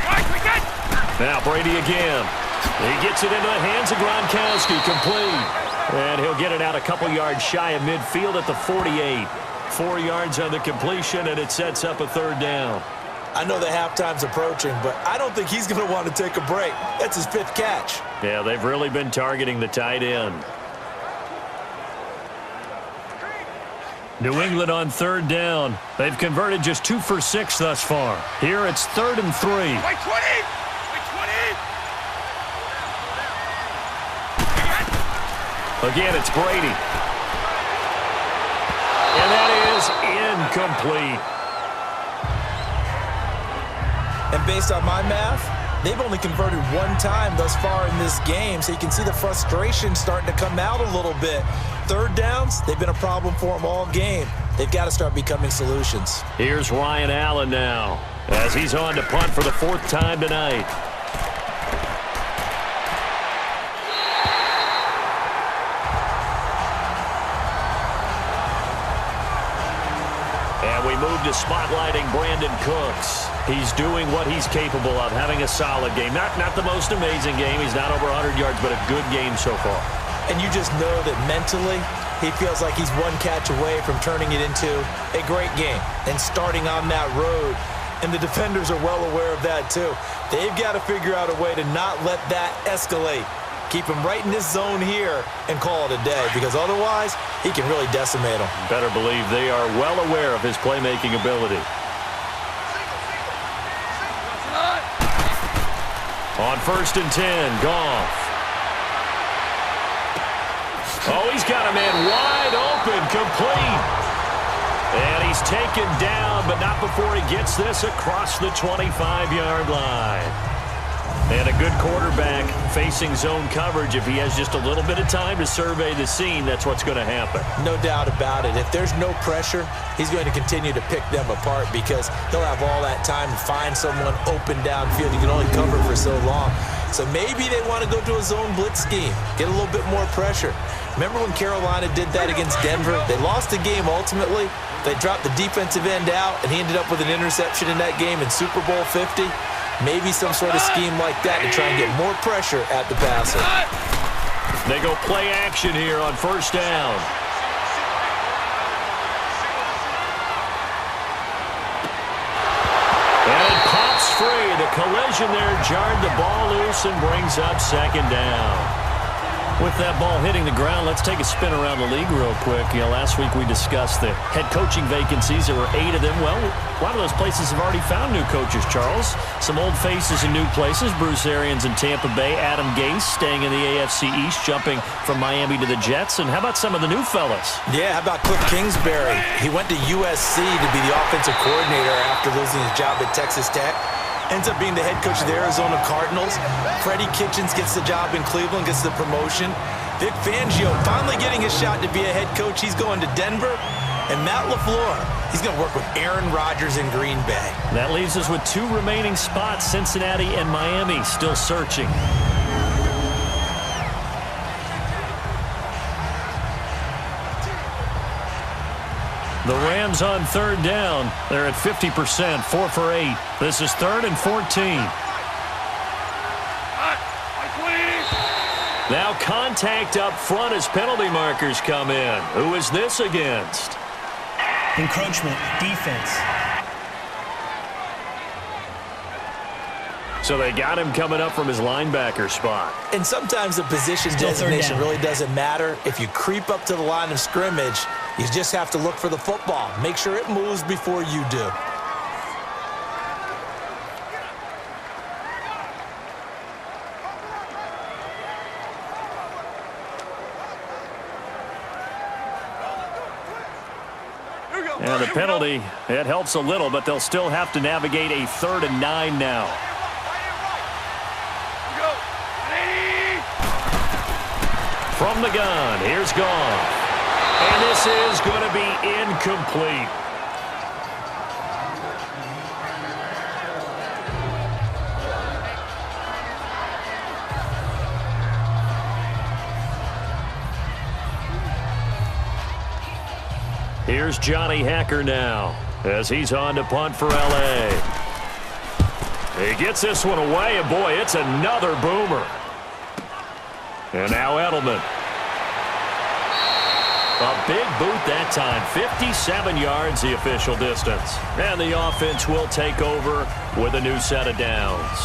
Right, we got! Now Brady again. He gets it into the hands of Gronkowski, complete. And he'll get it out a couple yards shy of midfield at the 48. 4 yards on the completion, and it sets up a 3rd down. I know the halftime's approaching, but I don't think he's going to want to take a break. That's his 5th catch. Yeah, they've really been targeting the tight end. New England on 3rd down. They've converted just 2 for 6 thus far. Here it's 3rd and 3. By 20! By 20! Again, it's Brady. And that is incomplete. And based on my math, they've only converted 1 time thus far in this game, so you can see the frustration starting to come out a little bit. 3rd downs, they've been a problem for them all game. They've got to start becoming solutions. Here's Ryan Allen now, as he's on to punt for the 4th time tonight. And we move to spotlighting Brandon Cooks. He's doing what he's capable of, having a solid game. Not the most amazing game. He's not over 100 yards, but a good game so far. And you just know that mentally, he feels like he's 1 catch away from turning it into a great game and starting on that road. And the defenders are well aware of that, too. They've got to figure out a way to not let that escalate. Keep him right in this zone here and call it a day, because otherwise, he can really decimate them. Better believe they are well aware of his playmaking ability. On 1st and 10, Goff. Oh, he's got a man wide open, complete. And he's taken down, but not before he gets this across the 25-yard line. And a good quarterback facing zone coverage. If he has just a little bit of time to survey the scene, that's what's going to happen. No doubt about it. If there's no pressure, he's going to continue to pick them apart because he'll have all that time to find someone open downfield. He can only cover for so long. So maybe they want to go to a zone blitz scheme, get a little bit more pressure. Remember when Carolina did that against Denver? They lost the game ultimately. They dropped the defensive end out, and he ended up with an interception in that game in Super Bowl 50. Maybe some sort of scheme like that to try and get more pressure at the passer. They go play action here on 1st down. And it pops free. The collision there jarred the ball loose and brings up 2nd down. With that ball hitting the ground, let's take a spin around the league real quick. Last week we discussed the head coaching vacancies. There were 8 of them. Well, a lot of those places have already found new coaches, Charles. Some old faces in new places. Bruce Arians in Tampa Bay. Adam Gase staying in the AFC East, jumping from Miami to the Jets. And how about some of the new fellas? Yeah, how about Cliff Kingsbury? He went to USC to be the offensive coordinator after losing his job at Texas Tech. ends up being the head coach of the Arizona Cardinals. Freddie Kitchens gets the job in Cleveland, gets the promotion. Vic Fangio finally getting his shot to be a head coach. He's going to Denver. And Matt LaFleur, he's going to work with Aaron Rodgers in Green Bay. That leaves us with 2 remaining spots, Cincinnati and Miami, still searching. The Rams on 3rd down. They're at 50%, 4 for 8. This is 3rd and 14. Now contact up front as penalty markers come in. Who is this against? Encroachment, defense. So they got him coming up from his linebacker spot. And sometimes the position designation really doesn't matter. If you creep up to the line of scrimmage, you just have to look for the football. Make sure it moves before you do. And the penalty, it helps a little, but they'll still have to navigate a 3rd and 9 now. From the gun, here's Goff. And this is going to be incomplete. Here's Johnny Hacker now as he's on to punt for L.A. He gets this one away, and boy, it's another boomer. And now Edelman. A big boot that time, 57 yards the official distance. And the offense will take over with a new set of downs.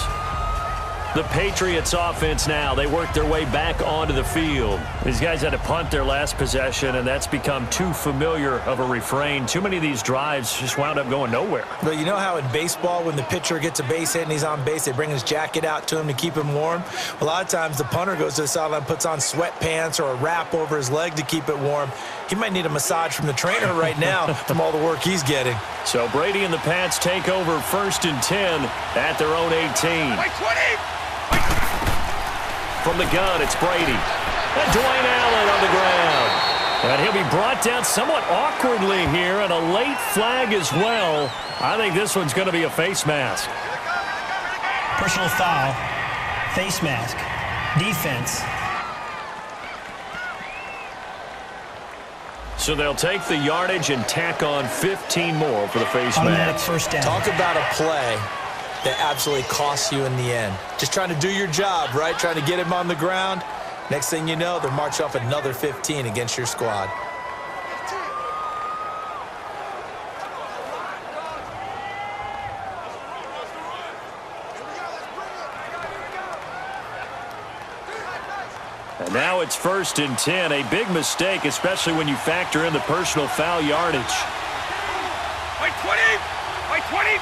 The Patriots offense now, they work their way back onto the field. These guys had to punt their last possession, and that's become too familiar of a refrain. Too many of these drives just wound up going nowhere. But you know how in baseball, when the pitcher gets a base hit and he's on base, they bring his jacket out to him to keep him warm? A lot of times the punter goes to the sideline, puts on sweatpants or a wrap over his leg to keep it warm. He might need a massage from the trainer right now from all the work he's getting. So Brady and the Pats take over 1st and 10 at their own 18. From the gun, it's Brady. And Dwayne Allen on the ground. And he'll be brought down somewhat awkwardly here, and a late flag as well. I think this one's going to be a face mask. Personal foul, face mask, defense. So they'll take the yardage and tack on 15 more for the face Automatic mask. first down. Talk about a play that absolutely costs you in the end. Just trying to do your job, right? Trying to get him on the ground. Next thing you know, they're marching off another 15 against your squad. And now it's 1st and 10. A big mistake, especially when you factor in the personal foul yardage. Wait, 20! Wait, 20!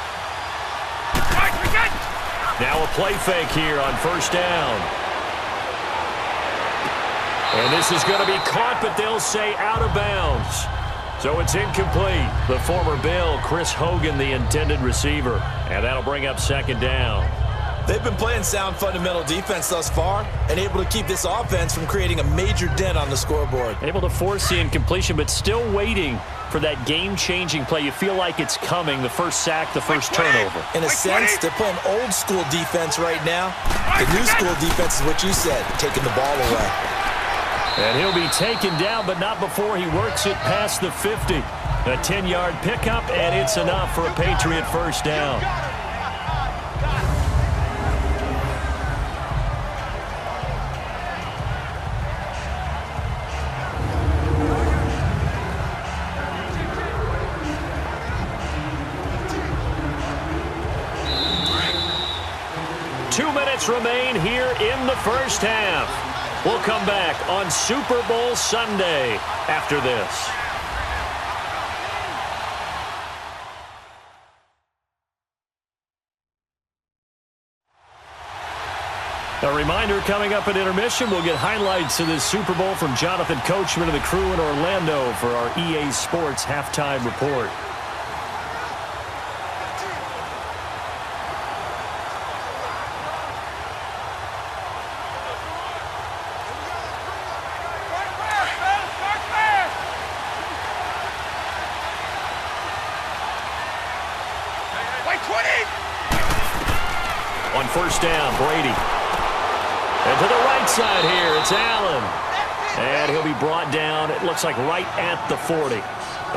Now a play fake here on 1st down. And this is going to be caught, but they'll say out of bounds. So it's incomplete. The former Bill, Chris Hogan, the intended receiver. And that'll bring up 2nd down. They've been playing sound fundamental defense thus far and able to keep this offense from creating a major dent on the scoreboard. Able to force the incompletion, but still waiting for that game-changing play. You feel like it's coming, the first sack, the first turnover. In a sense, they're playing old-school defense right now. The new-school defense is what you said, taking the ball away. And he'll be taken down, but not before he works it past the 50. A 10-yard pickup, and it's enough for a Patriot first down. Remain here in the first half. We'll come back on Super Bowl Sunday after this. A reminder, coming up at intermission, we'll get highlights of this Super Bowl from Jonathan Coachman and the crew in Orlando for our EA Sports halftime report. On first down, Brady. And to the right side here, it's Allen. And he'll be brought down, it looks like right at the 40.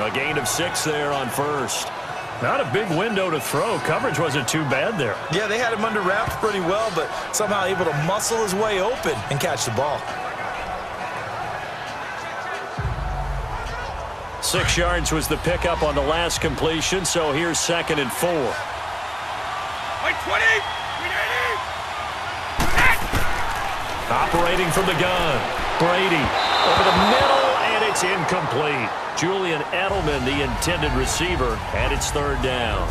A gain of 6 there on first. Not a big window to throw. Coverage wasn't too bad there. Yeah, they had him under wraps pretty well, but somehow able to muscle his way open and catch the ball. 6 yards was the pickup on the last completion, so here's 2nd and 4. Operating from the gun. Brady over the middle, and it's incomplete. Julian Edelman, the intended receiver, and it's 3rd down.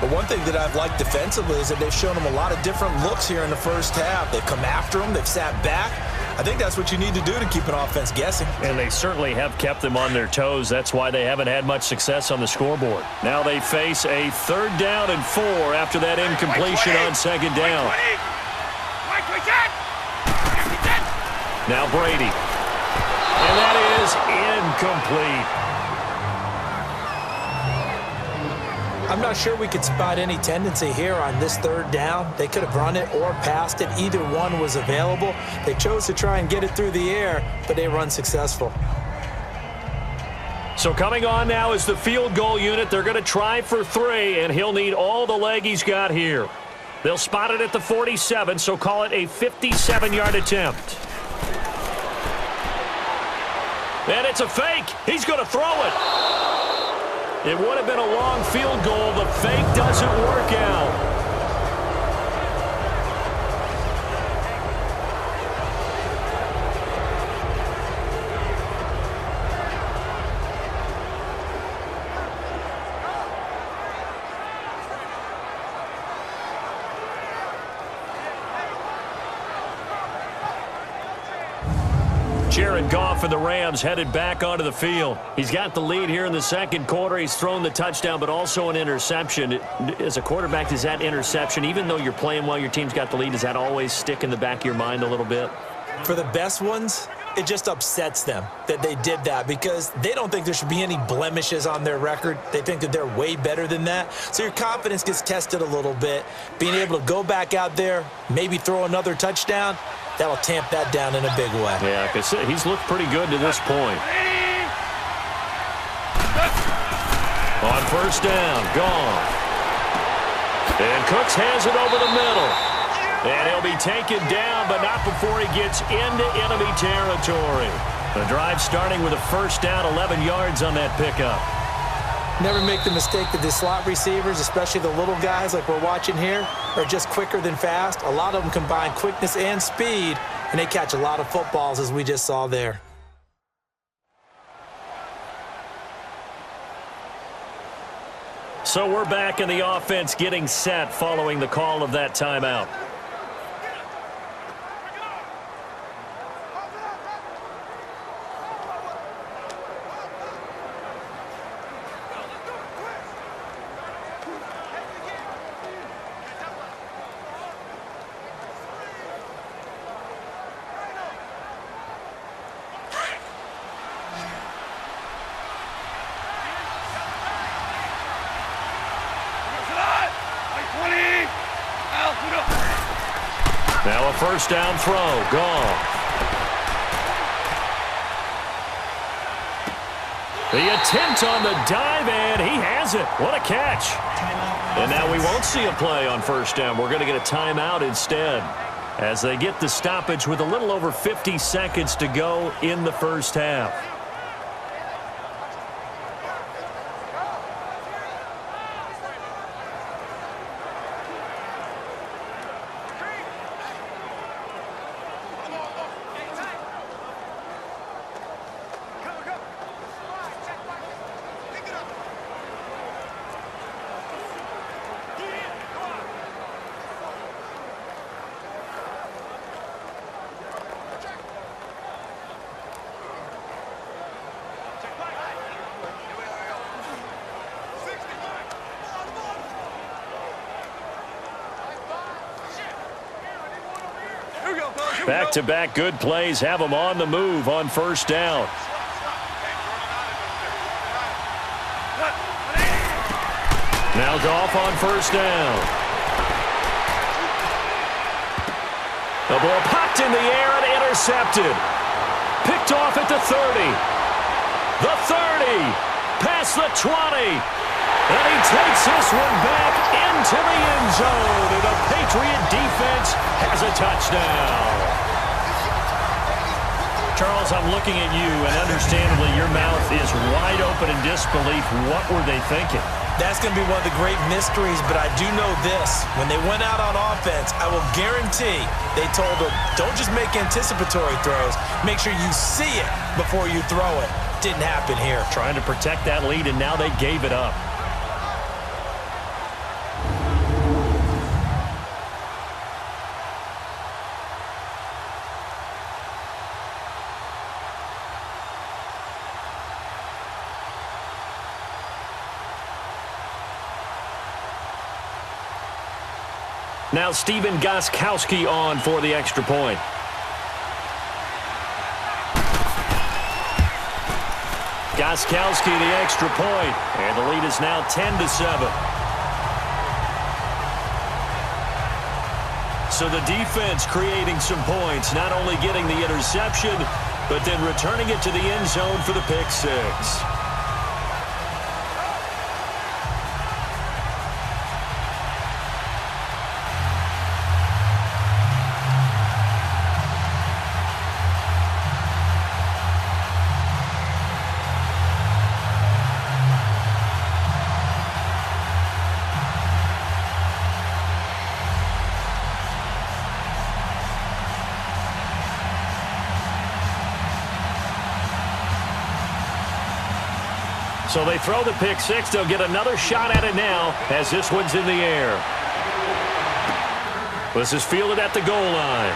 But one thing that I've liked defensively is that they've shown him a lot of different looks here in the first half. They've come after him. They've sat back. I think that's what you need to do to keep an offense guessing. And they certainly have kept them on their toes. That's why they haven't had much success on the scoreboard. Now they face a 3rd down and 4 after that incompletion on 2nd down. Now Brady. And that is incomplete. I'm not sure we could spot any tendency here on this 3rd down. They could have run it or passed it. Either one was available. They chose to try and get it through the air, but they were unsuccessful. So coming on now is the field goal unit. They're going to try for 3, and he'll need all the leg he's got here. They'll spot it at the 47, so call it a 57-yard attempt. And it's a fake. He's going to throw it. It would have been a long field goal. The fake doesn't work out. Jared Goff for the Rams headed back onto the field. He's got the lead here in the 2nd quarter. He's thrown the touchdown, but also an interception. As a quarterback, does that interception, even though you're playing while your team's got the lead, does that always stick in the back of your mind a little bit? For the best ones, it just upsets them that they did that because they don't think there should be any blemishes on their record. They think that they're way better than that. So your confidence gets tested a little bit. Being able to go back out there, maybe throw another touchdown, that'll tamp that down in a big way. Yeah, because he's looked pretty good to this point. On first down, gone. And Cooks has it over the middle. And he'll be taken down, but not before he gets into enemy territory. The drive starting with a first down, 11 yards on that pickup. Never make the mistake that the slot receivers, especially the little guys like we're watching here, are just quicker than fast. A lot of them combine quickness and speed, and they catch a lot of footballs, as we just saw there. So we're back in the offense getting set following the call of that timeout. Now a first down throw, gone. The attempt on the dive, and he has it. What a catch. And now we won't see a play on first down. We're going to get a timeout instead as they get the stoppage with a little over 50 seconds to go in the first half. Back-to-back good plays have them on the move on first down. Now Goff on first down. The ball popped in the air and intercepted. Picked off at the 30. The 30. Past the 20. And he takes this one back into the end zone. And the Patriot defense has a touchdown. Charles, I'm looking at you, and understandably your mouth is wide open in disbelief. What were they thinking? That's going to be one of the great mysteries, but I do know this. When they went out on offense, I will guarantee they told them, don't just make anticipatory throws. Make sure you see it before you throw it. Didn't happen here. Trying to protect that lead, and now they gave it up. Now Stephen Gostkowski on for the extra point. Gostkowski the extra point, and the lead is now 10-7. So the defense creating some points, not only getting the interception, but then returning it to the end zone for the pick six. So they throw the pick six. They'll get another shot at it now as this one's in the air. This is fielded at the goal line.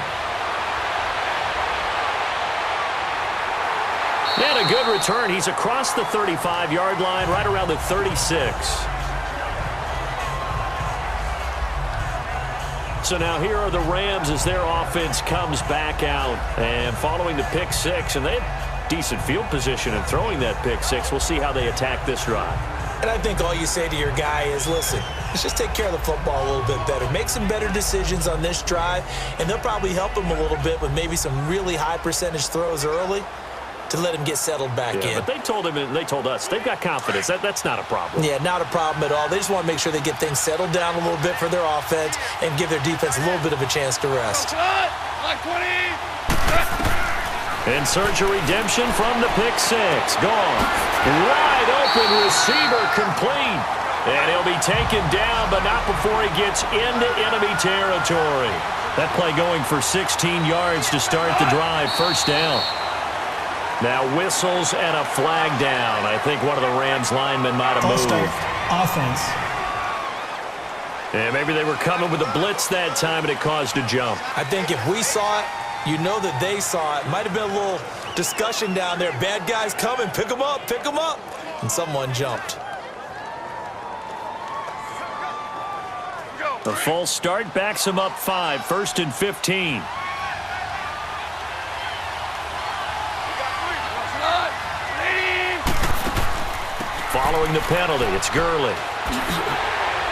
And a good return. He's across the 35-yard line, right around the 36. So now here are the Rams as their offense comes back out. And following the pick six, and they have decent field position and throwing that pick six. We'll see how they attack this drive. And I think all you say to your guy is, listen, let's just take care of the football a little bit better. Make some better decisions on this drive, and they'll probably help him a little bit with maybe some really high percentage throws early to let him get settled back in. But they told him, and they told us, they've got confidence. That's not a problem. Yeah, not a problem at all. They just want to make sure they get things settled down a little bit for their offense and give their defense a little bit of a chance to rest. Like 20. And search a redemption from the pick six. Gone. Wide open receiver complete. And he'll be taken down, but not before he gets into enemy territory. That play going for 16 yards to start the drive. First down. Now whistles and a flag down. I think one of the Rams linemen might have moved. Offense. And maybe they were coming with a blitz that time, and it caused a jump. I think if we saw it, you know that they saw it. Might have been a little discussion down there. Bad guys coming. Pick them up. Pick them up. And someone jumped. The false start backs him up 5. 1st and 15. Following the penalty, it's Gurley.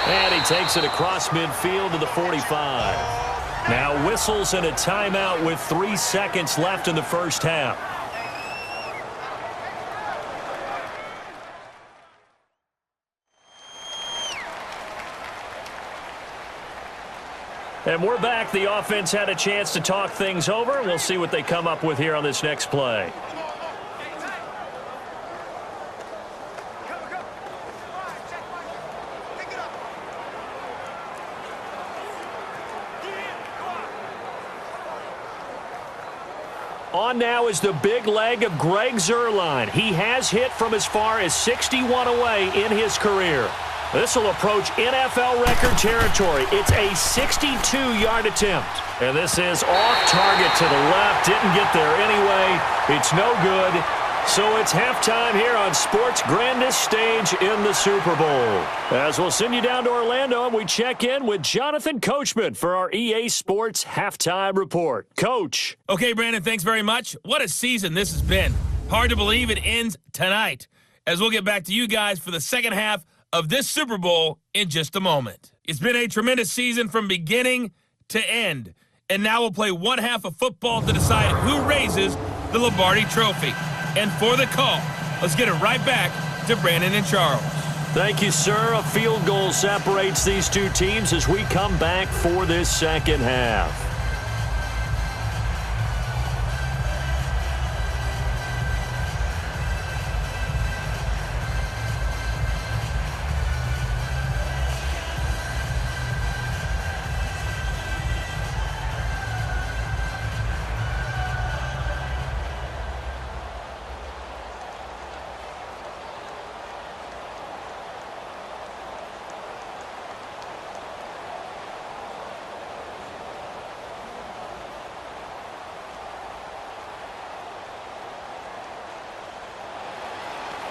And he takes it across midfield to the 45. Now whistles and a timeout with 3 seconds left in the first half. And we're back. The offense had a chance to talk things over. We'll see what they come up with here on this next play. On now is the big leg of Greg Zuerlein. He has hit from as far as 61 away in his career. This will approach NFL record territory. It's a 62-yard attempt. And this is off target to the left. Didn't get there anyway. It's no good. So it's halftime here on sports' grandest stage in the Super Bowl. As we'll send you down to Orlando, and we check in with Jonathan Coachman for our EA Sports Halftime Report. Coach. Okay, Brandon, thanks very much. What a season this has been. Hard to believe it ends tonight, as we'll get back to you guys for the second half of this Super Bowl in just a moment. It's been a tremendous season from beginning to end. And now we'll play one half of football to decide who raises the Lombardi Trophy. And for the call, let's get it right back to Brandon and Charles. Thank you, sir. A field goal separates these two teams as we come back for this second half.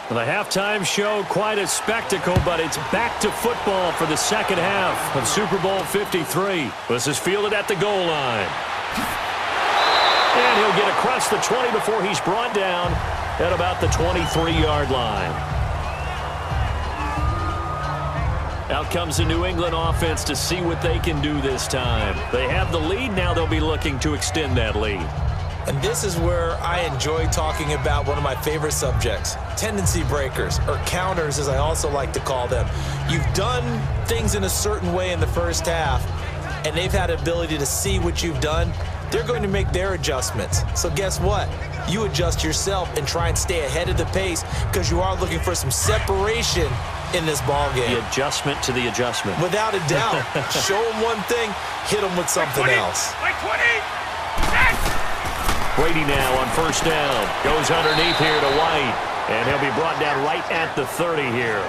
The halftime show, quite a spectacle, but it's back to football for the second half of Super Bowl 53. This is fielded at the goal line. And he'll get across the 20 before he's brought down at about the 23-yard line. Out comes the New England offense to see what they can do this time. They have the lead. Now they'll be looking to extend that lead. And this is where I enjoy talking about one of my favorite subjects, tendency breakers, or counters as I also like to call them. You've done things in a certain way in the first half, and they've had the ability to see what you've done. They're going to make their adjustments. So guess what? You adjust yourself and try and stay ahead of the pace because you are looking for some separation in this ball game. The adjustment to the adjustment. Without a doubt. Show them one thing, hit them with something else. By 20. Yes. Brady now on first down. Goes underneath here to White. And he'll be brought down right at the 30 here.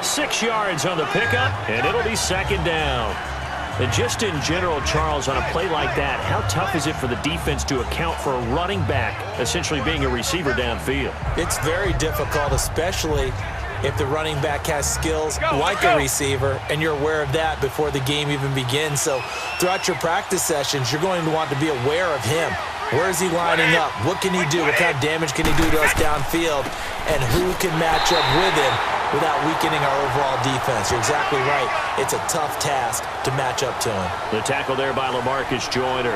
6 yards on the pickup, and it'll be second down. And just in general, Charles, on a play like that, how tough is it for the defense to account for a running back essentially being a receiver downfield? It's very difficult, especially if the running back has skills like a receiver, and you're aware of that before the game even begins. So throughout your practice sessions, you're going to want to be aware of him. Where is he lining up? What can he do? What kind of damage can he do to us downfield? And who can match up with him without weakening our overall defense? You're exactly right. It's a tough task to match up to him. The tackle there by LaMarcus Joyner.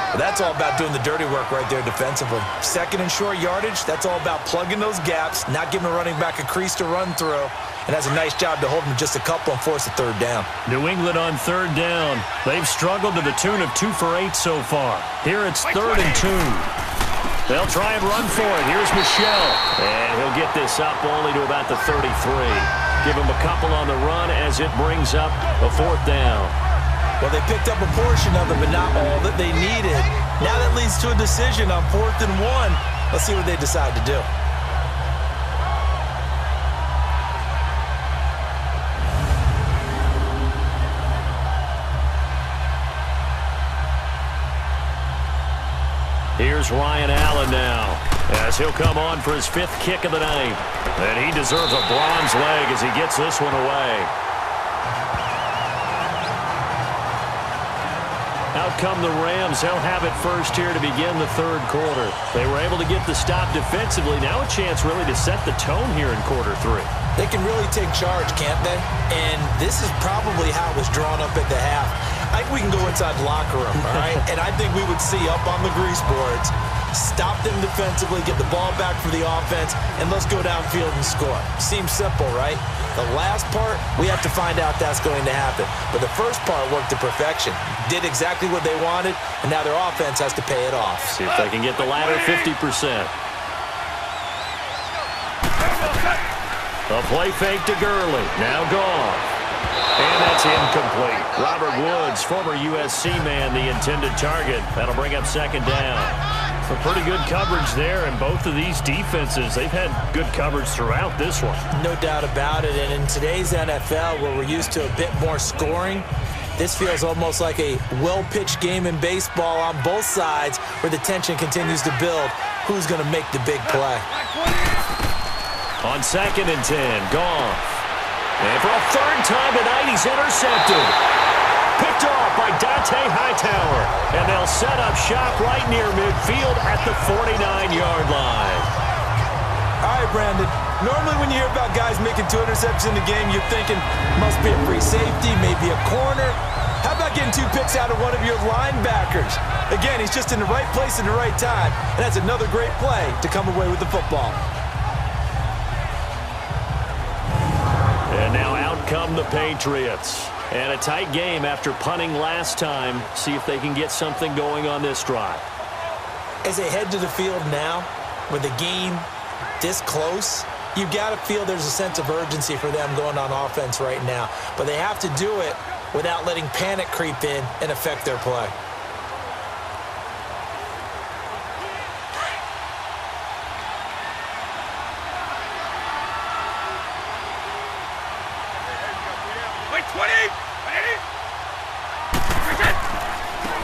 But that's all about doing the dirty work right there defensively. Second and short yardage, that's all about plugging those gaps, not giving a running back a crease to run through, and has a nice job to hold him just a couple and force a third down. New England on third down. They've struggled to the tune of 2 for 8 so far. Here it's 3rd and 2. They'll try and run for it. Here's Michel. And he'll get this up only to about the 33. Give him a couple on the run as it brings up a 4th down. Well, they picked up a portion of it, but not all that they needed. Now that leads to a decision on 4th and 1. Let's see what they decide to do. Here's Ryan Allen now, as he'll come on for his 5th kick of the night. And he deserves a bronze leg as he gets this one away. Out come the Rams. They'll have it first here to begin the 3rd quarter. They were able to get the stop defensively. Now a chance really to set the tone here in quarter 3. They can really take charge, can't they? And this is probably how it was drawn up at the half. I think we can go inside the locker room, all right? And I think we would see up on the grease boards, stop them defensively, get the ball back for the offense, and let's go downfield and score. Seems simple, right? The last part, we have to find out that's going to happen. But the first part worked to perfection. Did exactly what they wanted, and now their offense has to pay it off. See if they can get the latter 50%. A play fake to Gurley. Now gone. And that's incomplete. Robert Woods, former USC man, the intended target. That'll bring up 2nd down. Some pretty good coverage there, and both of these defenses, they've had good coverage throughout this one. No doubt about it. And in today's NFL, where we're used to a bit more scoring, this feels almost like a well-pitched game in baseball on both sides where the tension continues to build. Who's going to make the big play? On 2nd and 10, Goff. And for a 3rd time tonight, he's intercepted. Picked off by Dante Hightower. And they'll set up shop right near midfield at the 49-yard line. All right, Brandon. Normally when you hear about guys making 2 interceptions in the game, you're thinking must be a free safety, maybe a corner. How about getting 2 picks out of one of your linebackers? Again, he's just in the right place at the right time, and that's another great play to come away with the football. And now out come the Patriots. And a tight game after punting last time. See if they can get something going on this drive. As they head to the field now, with the game this close, you've got to feel there's a sense of urgency for them going on offense right now. But they have to do it without letting panic creep in and affect their play.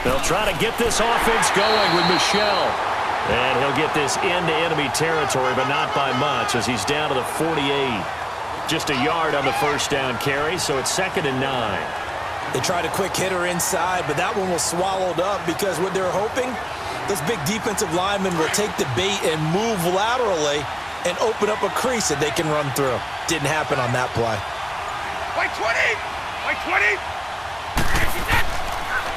They'll try to get this offense going with Michel. And he'll get this into enemy territory, but not by much as he's down to the 48. Just a yard on the first down carry, so it's 2nd and 9. They tried a quick hitter inside, but that one was swallowed up because what they're hoping, those big defensive linemen will take the bait and move laterally and open up a crease that they can run through. Didn't happen on that play. White 20! White 20!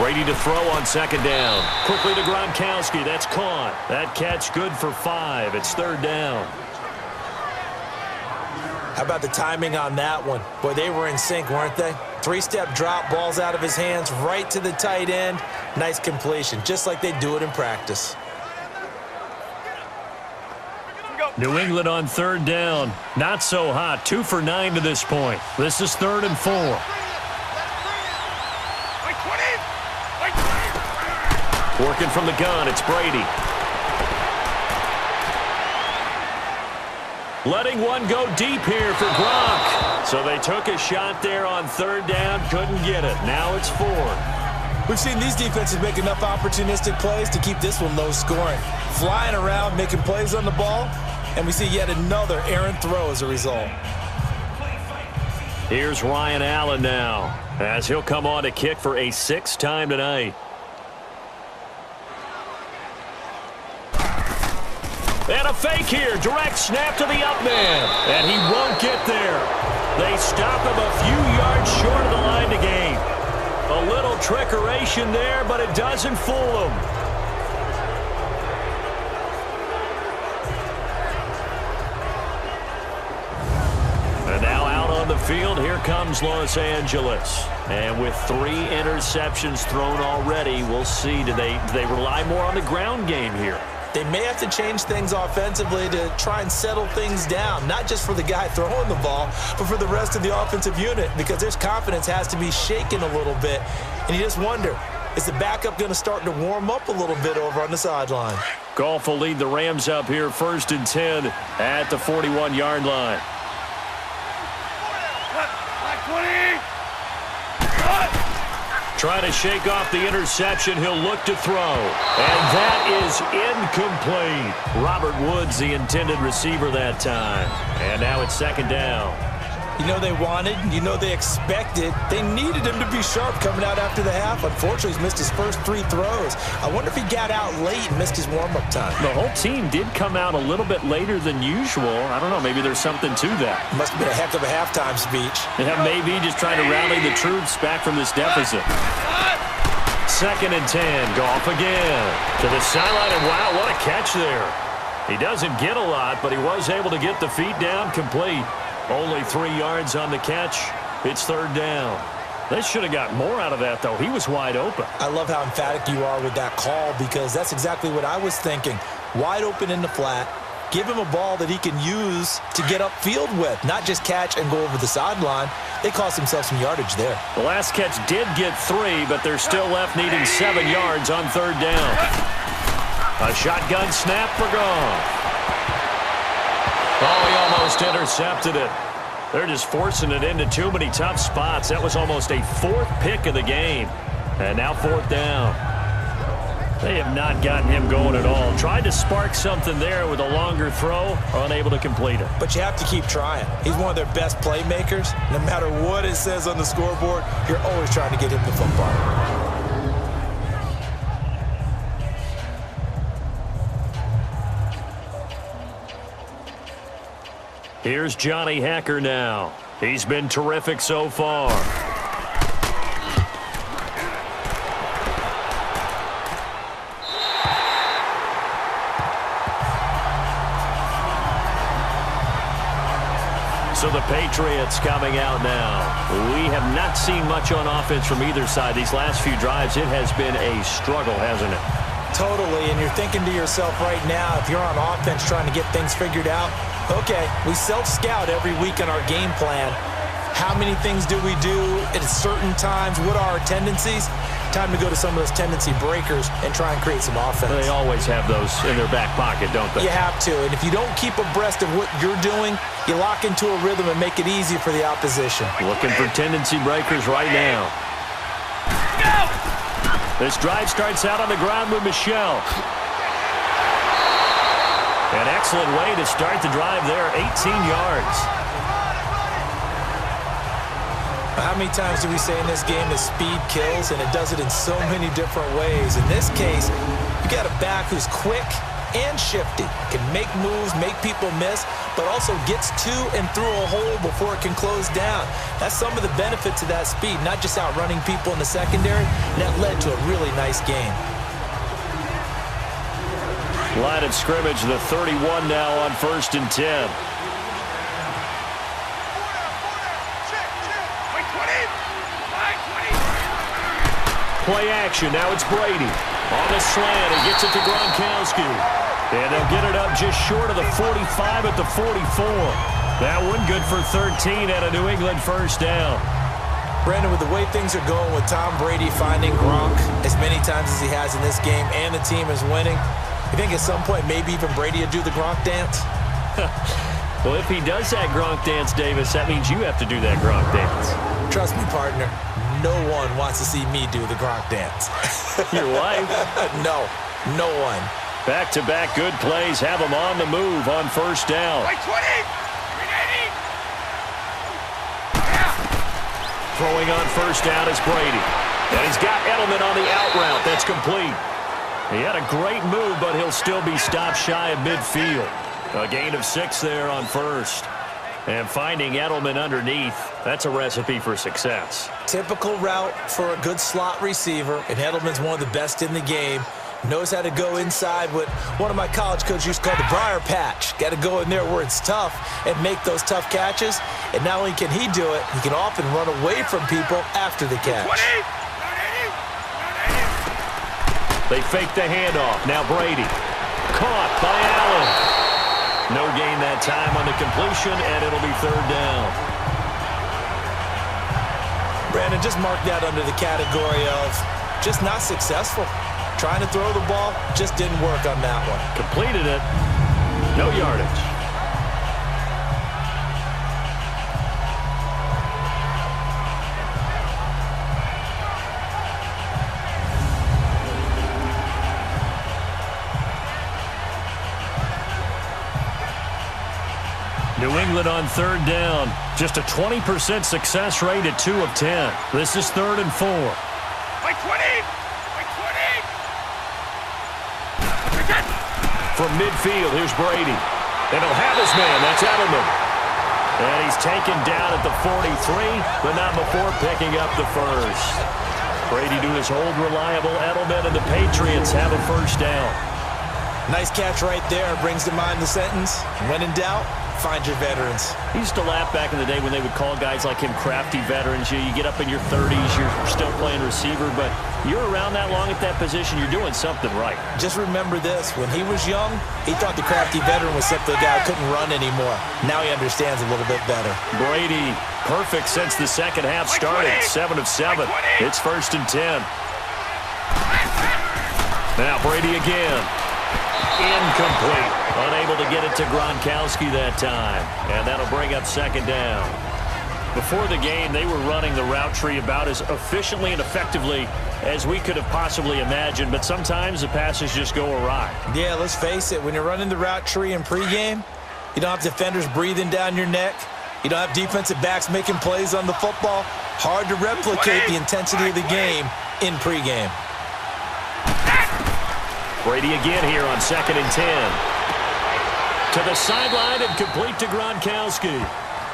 Brady to throw on 2nd down. Quickly to Gronkowski. That's caught. That catch good for 5. It's 3rd down. How about the timing on that one? Boy, they were in sync, weren't they? 3-step drop, balls out of his hands, right to the tight end. Nice completion, just like they do it in practice. New England on 3rd down. Not so hot. 2 for 9 to this point. This is 3rd and 4. Working from the gun, it's Brady. Letting one go deep here for Gronk. So they took a shot there on 3rd down, couldn't get it. Now it's 4. We've seen these defenses make enough opportunistic plays to keep this one low scoring. Flying around, making plays on the ball, and we see yet another errant throw as a result. Here's Ryan Allen now, as he'll come on to kick for a 6th time tonight. And a fake here. Direct snap to the up man. And he won't get there. They stop him a few yards short of the line to gain. A little trickeration there, but it doesn't fool him. And now out on the field, here comes Los Angeles. And with 3 interceptions thrown already, we'll see. Do they rely more on the ground game here? They may have to change things offensively to try and settle things down, not just for the guy throwing the ball, but for the rest of the offensive unit, because their confidence has to be shaken a little bit. And you just wonder, is the backup going to start to warm up a little bit over on the sideline? Goff will lead the Rams up here 1st and 10 at the 41-yard line. Trying to shake off the interception. He'll look to throw. And that is incomplete. Robert Woods, the intended receiver that time. And now it's 2nd down. You know they wanted, you know they expected. They needed him to be sharp coming out after the half. Unfortunately, he's missed his first 3 throws. I wonder if he got out late and missed his warm-up time. The whole team did come out a little bit later than usual. I don't know, maybe there's something to that. Must have been a heck of a halftime speech. Yeah, maybe just trying to rally the troops back from this deficit. 2nd and 10, Goff again. To the sideline, and wow, what a catch there. He doesn't get a lot, but he was able to get the feet down complete. Only 3 yards on the catch. It's 3rd down. They should have got more out of that, though. He was wide open. I love how emphatic you are with that call, because that's exactly what I was thinking. Wide open in the flat. Give him a ball that he can use to get upfield with, not just catch and go over the sideline. They cost themselves some yardage there. The last catch did get 3, but they're still left needing 7 yards on 3rd down. A shotgun snap for Goff. Oh, he almost intercepted it. They're just forcing it into too many tough spots. That was almost a 4th pick of the game. And now 4th down. They have not gotten him going at all. Tried to spark something there with a longer throw, unable to complete it. But you have to keep trying. He's one of their best playmakers. No matter what it says on the scoreboard, you're always trying to get him the football. Here's Johnny Hacker now. He's been terrific so far. So the Patriots coming out now. We have not seen much on offense from either side. These last few drives, it has been a struggle, hasn't it? Totally, and you're thinking to yourself right now, if you're on offense trying to get things figured out, okay, we self-scout every week on our game plan. How many things do we do at certain times? What are our tendencies? Time to go to some of those tendency breakers and try and create some offense. They always have those in their back pocket, don't they? You have to, and if you don't keep abreast of what you're doing, you lock into a rhythm and make it easy for the opposition. Looking for tendency breakers right now. This drive starts out on the ground with Michelle. An excellent way to start the drive there, 18 yards. How many times do we say in this game that speed kills, and it does it in so many different ways? In this case, you got a back who's quick and shifty, can make moves, make people miss, but also gets to and through a hole before it can close down. That's some of the benefits of that speed, not just outrunning people in the secondary, and that led to a really nice game. Line of scrimmage, the 31 now on 1st and 10. Play action. Now it's Brady. On the slant, he gets it to Gronkowski. And they'll get it up just short of the 45 at the 44. That one good for 13 and a New England first down. Brandon, with the way things are going with Tom Brady finding Gronk as many times as he has in this game and the team is winning, you think at some point maybe even Brady will do the Gronk dance? Well, if he does that Gronk dance, Davis, that means you have to do that Gronk dance. Trust me, partner. No one wants to see me do the Gronk dance. Your wife? No one. Back-to-back good plays have him on the move on 1st down. Throwing on 1st down is Brady. And he's got Edelman on the out route. That's complete. He had a great move, but he'll still be stopped shy of midfield. A gain of 6 there on 1st. And finding Edelman underneath, that's a recipe for success. Typical route for a good slot receiver, and Edelman's one of the best in the game. Knows how to go inside what one of my college coaches used to call the briar patch. Got to go in there where it's tough and make those tough catches. And not only can he do it, he can often run away from people after the catch. They fake the handoff. Now Brady. Caught by Allen. No gain that time on the completion, and it'll be 3rd down. Brandon, just mark that under the category of just not successful. Trying to throw the ball, just didn't work on that one. Completed it. No yardage. New England on 3rd down. Just a 20% success rate at 2 of 10. This is 3rd and 4. From midfield, here's Brady. And he'll have his man. That's Edelman. And he's taken down at the 43, but not before picking up the first. Brady to his hold reliable Edelman, and the Patriots have a 1st down. Nice catch right there. Brings to mind the sentence, when in doubt, find your veterans. He used to laugh back in the day when they would call guys like him crafty veterans. You get up in your 30s, you're still playing receiver, but you're around that long at that position, you're doing something right. Just remember this. When he was young, he thought the crafty veteran was simply a guy who couldn't run anymore. Now he understands a little bit better. Brady, perfect since the second half started. 7 of 7. It's 1st and 10. Now Brady again. Incomplete. Unable to get it to Gronkowski that time. And that'll bring up 2nd down. Before the game, they were running the route tree about as efficiently and effectively as we could have possibly imagined. But sometimes the passes just go awry. Yeah, let's face it. When you're running the route tree in pregame, you don't have defenders breathing down your neck. You don't have defensive backs making plays on the football. Hard to replicate the intensity of the game in pregame. Brady again here on 2nd and 10. To the sideline and complete to Gronkowski.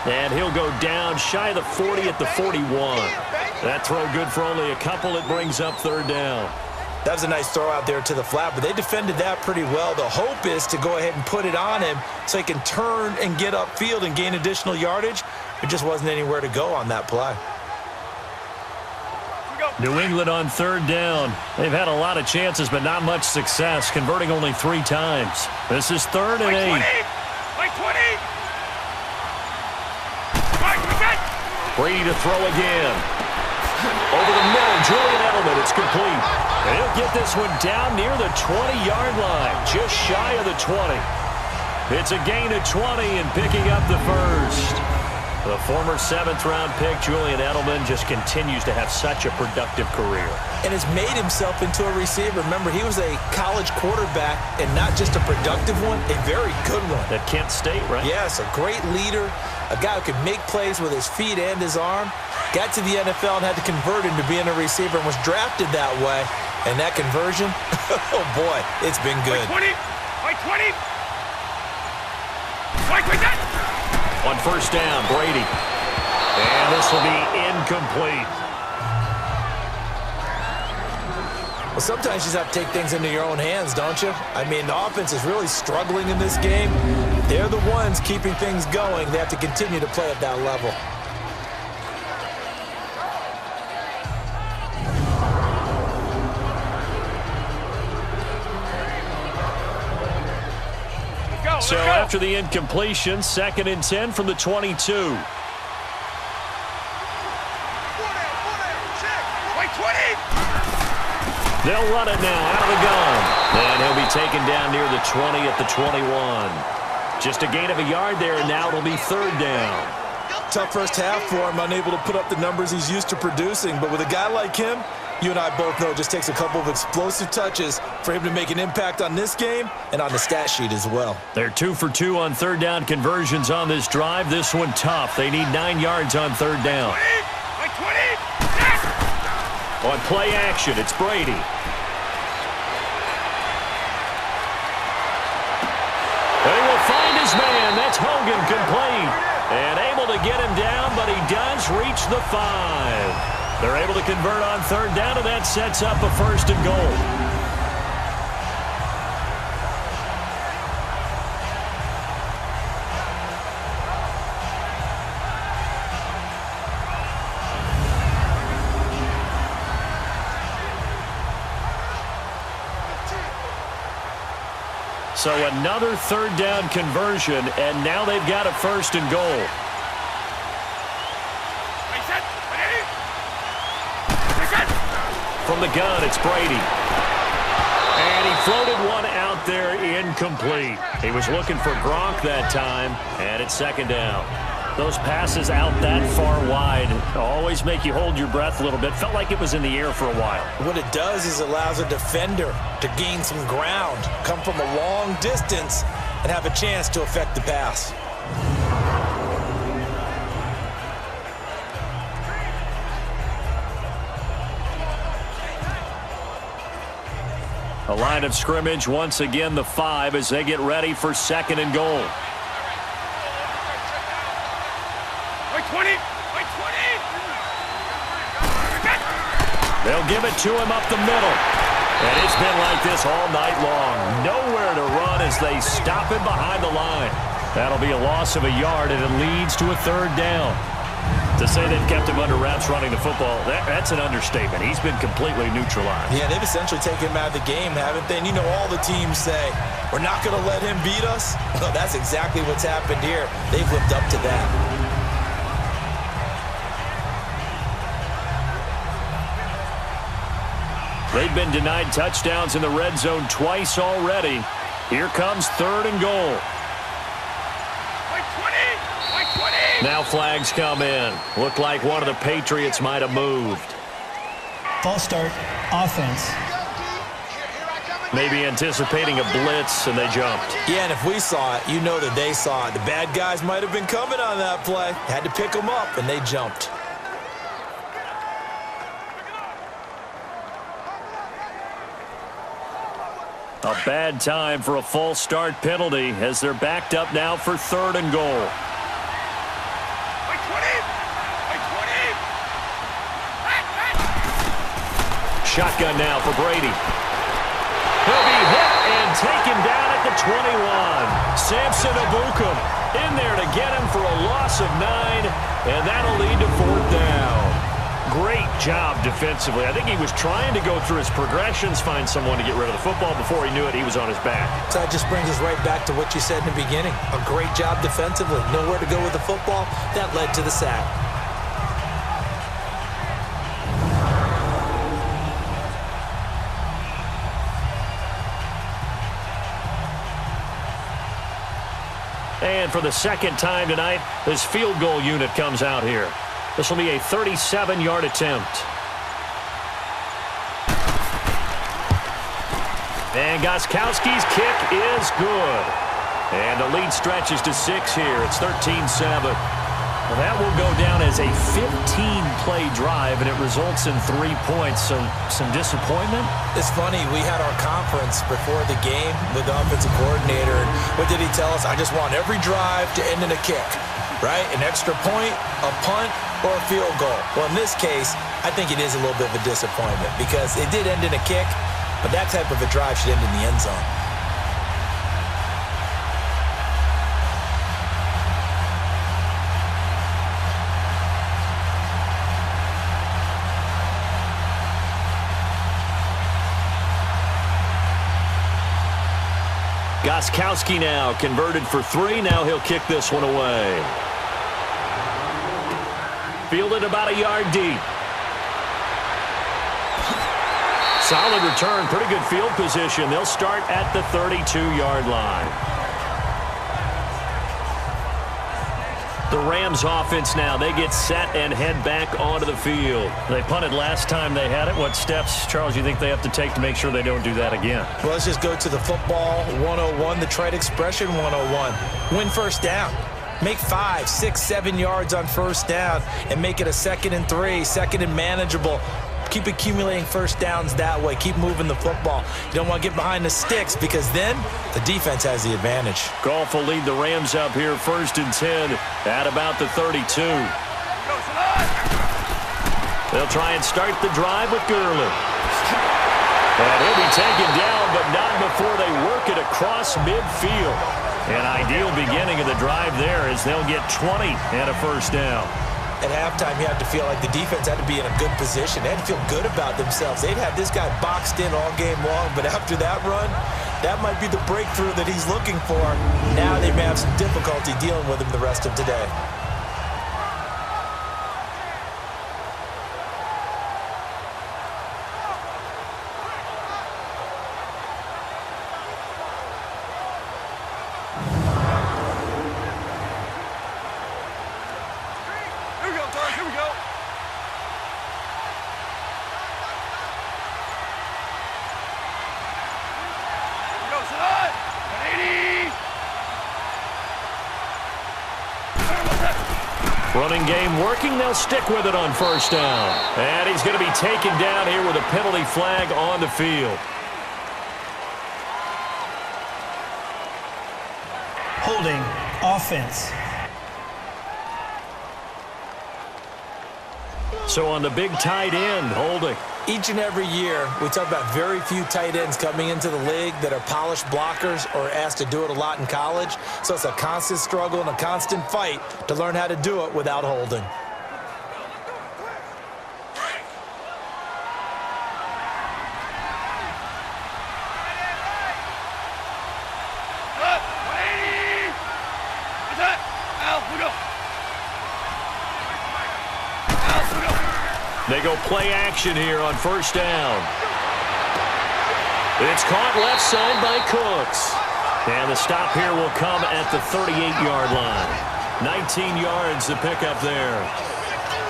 And he'll go down shy of the 40 at the 41. That throw good for only a couple. It brings up third down. That was a nice throw out there to the flat, but they defended that pretty well. The hope is to go ahead and put it on him so he can turn and get upfield and gain additional yardage. There just wasn't anywhere to go on that play. New England on third down. They've had a lot of chances, but not much success, converting only 3 times. This is 3rd and 8. Like 20. Brady to throw again. Over the middle, Julian Edelman. It's complete. And he'll get this one down near the 20-yard line, just shy of the 20. It's a gain of 20 and picking up the first. The former 7th-round pick, Julian Edelman, just continues to have such a productive career. And has made himself into a receiver. Remember, he was a college quarterback, and not just a productive one, a very good one. At Kent State, right? Yes, a great leader, a guy who could make plays with his feet and his arm. Got to the NFL and had to convert into being a receiver and was drafted that way. And that conversion, oh boy, it's been good. Like 20. Like that. On first down, Brady. And this will be incomplete. Well, sometimes you just have to take things into your own hands, don't you? I mean, the offense is really struggling in this game. They're the ones keeping things going. They have to continue to play at that level. So after the incompletion, 2nd and 10 from the 22. Like 20. They'll run it now out of the gun. And he'll be taken down near the 20 at the 21. Just a gain of a yard there, and now it'll be 3rd down. Tough first half for him, unable to put up the numbers he's used to producing. But with a guy like him, you and I both know it just takes a couple of explosive touches for him to make an impact on this game and on the stat sheet as well. They're 2 for 2 on 3rd down conversions on this drive. This one tough. They need 9 yards on 3rd down. Like 20. On play action, it's Brady. They will find his man. That's Hogan complete. And able to get him down, but he does reach the 5. They're able to convert on 3rd down, and that sets up a 1st and goal. So another 3rd down conversion, and now they've got a 1st and goal. From the gun, it's Brady. And he floated one out there incomplete. He was looking for Gronk that time, and it's 2nd down. Those passes out that far wide always make you hold your breath a little bit. Felt like it was in the air for a while. What it does is allows a defender to gain some ground, come from a long distance, and have a chance to affect the pass. A line of scrimmage, once again the 5 as they get ready for 2nd and goal. Like 20. Like 20. They'll give it to him up the middle. And it's been like this all night long. Nowhere to run as they stop him behind the line. That'll be a loss of a yard, and it leads to a 3rd down. To say they've kept him under wraps running the football, that's an understatement. He's been completely neutralized. Yeah, they've essentially taken him out of the game, haven't they? And you know all the teams say, we're not going to let him beat us. Well, that's exactly what's happened here. They've lived up to that. They've been denied touchdowns in the red zone twice already. Here comes 3rd and goal. Now flags come in. Looked like one of the Patriots might have moved. False start, offense. Maybe anticipating a blitz, and they jumped. Yeah, and if we saw it, you know that they saw it. The bad guys might have been coming on that play. Had to pick them up, and they jumped. A bad time for a false start penalty as they're backed up now for 3rd and goal. Wait, 20! Wait, 20! Shotgun now for Brady. He'll be hit and taken down at the 21. Samson Abukum in there to get him for a loss of 9, and that'll lead to 4th down. Great job defensively. I think he was trying to go through his progressions, find someone to get rid of the football. Before he knew it, he was on his back. So that just brings us right back to what you said in the beginning. A great job defensively. Nowhere to go with the football. That led to the sack. And for the second time tonight, this field goal unit comes out here. This will be a 37-yard attempt. And Gostkowski's kick is good. And the lead stretches to 6 here. It's 13-7. Well, that will go down as a 15-play drive, and it results in 3 points. So some disappointment? It's funny. We had our conference before the game with the offensive coordinator. And what did he tell us? I just want every drive to end in a kick, right? An extra point, a punt, or a field goal. Well, in this case, I think it is a little bit of a disappointment because it did end in a kick, but that type of a drive should end in the end zone. Gostkowski now converted for 3. Now he'll kick this one away. Fielded about a yard deep. Solid return, pretty good field position. They'll start at the 32-yard line. The Rams offense now, they get set and head back onto the field. They punted last time they had it. What steps, Charles, you think they have to take to make sure they don't do that again? Well, let's just go to the football 101, the trite expression 101. Win first down. Make 5, 6, 7 yards on first down and make it a 2nd and 3, 2nd and manageable. Keep accumulating first downs that way. Keep moving the football. You don't want to get behind the sticks because then the defense has the advantage. Goff will lead the Rams up here 1st and 10 at about the 32. They'll try and start the drive with Gurley. And he'll be taken down, but not before they work it across midfield. An ideal beginning of the drive there as they'll get 20 and a first down. At halftime, you had to feel like the defense had to be in a good position. They had to feel good about themselves. They'd had this guy boxed in all game long, but after that run, that might be the breakthrough that he's looking for. Now they may have some difficulty dealing with him the rest of today. Running game working. They'll stick with it on first down. And he's going to be taken down here with a penalty flag on the field. Holding offense. So on the big tight end, holding. Each and every year, we talk about very few tight ends coming into the league that are polished blockers or asked to do it a lot in college. So it's a constant struggle and a constant fight to learn how to do it without holding. They go play action here on first down. It's caught left side by Cooks. And the stop here will come at the 38-yard line. 19 yards to pick up there.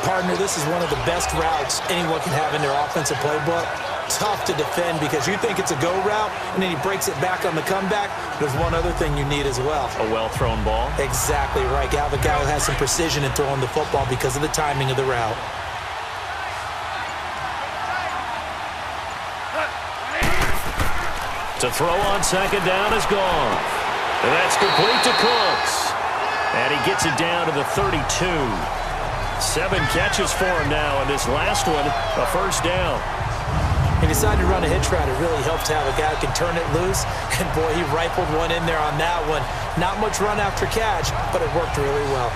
Partner, this is one of the best routes anyone can have in their offensive playbook. Tough to defend because you think it's a go route, and then he breaks it back on the comeback. There's one other thing you need as well. A well-thrown ball. Exactly right. Have a guy who has some precision in throwing the football because of the timing of the route. To throw on second down is Goff. And that's complete to Cooks. And he gets it down to the 32. 7 catches for him now, and this last one, a first down. He decided to run a hitch route. It really helps to have a guy who can turn it loose. And, boy, he rifled one in there on that one. Not much run after catch, but it worked really well.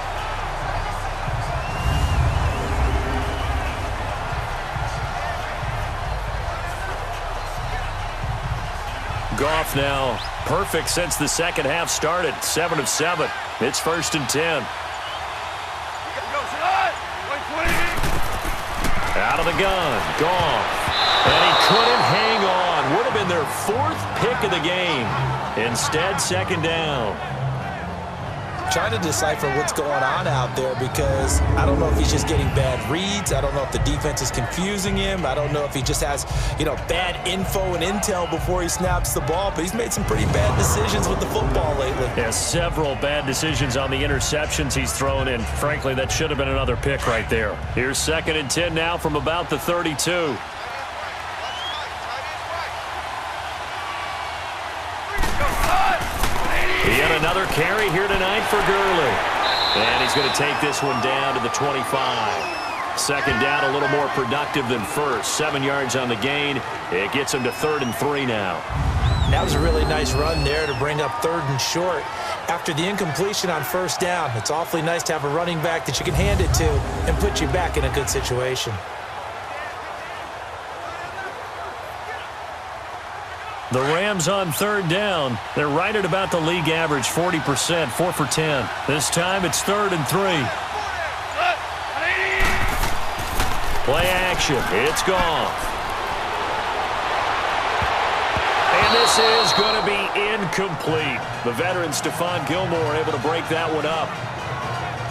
Goff now perfect since the second half started. 7 of 7. It's 1st and 10. Out of the gun, Goff. And he couldn't hang on. Would have been their 4th pick of the game. Instead, second down. Trying to decipher what's going on out there because I don't know if he's just getting bad reads. I don't know if the defense is confusing him. I don't know if he just has, bad info and intel before he snaps the ball. But he's made some pretty bad decisions with the football lately. Yeah, several bad decisions on the interceptions he's thrown in. Frankly, that should have been another pick right there. Here's 2nd and 10 now from about the 32. Yet another carry here tonight for Gurley. And he's going to take this one down to the 25. Second down, a little more productive than first. 7 yards on the gain. It gets him to 3rd and 3 now. That was a really nice run there to bring up 3rd and short. After the incompletion on 1st down, it's awfully nice to have a running back that you can hand it to and put you back in a good situation. The Rams on 3rd down. They're right at about the league average, 40%, 4 for 10. This time it's 3rd and 3. Play action. It's Goff. And this is going to be incomplete. The veteran Stephon Gilmore able to break that one up.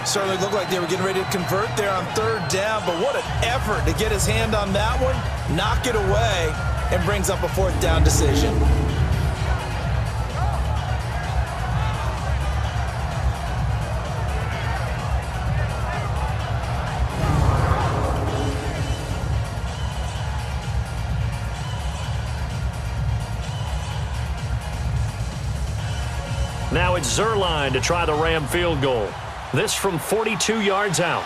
Certainly looked like they were getting ready to convert there on 3rd down, but what an effort to get his hand on that one, knock it away, and brings up a 4th down decision. Now it's Zerline to try the Ram field goal. This from 42 yards out.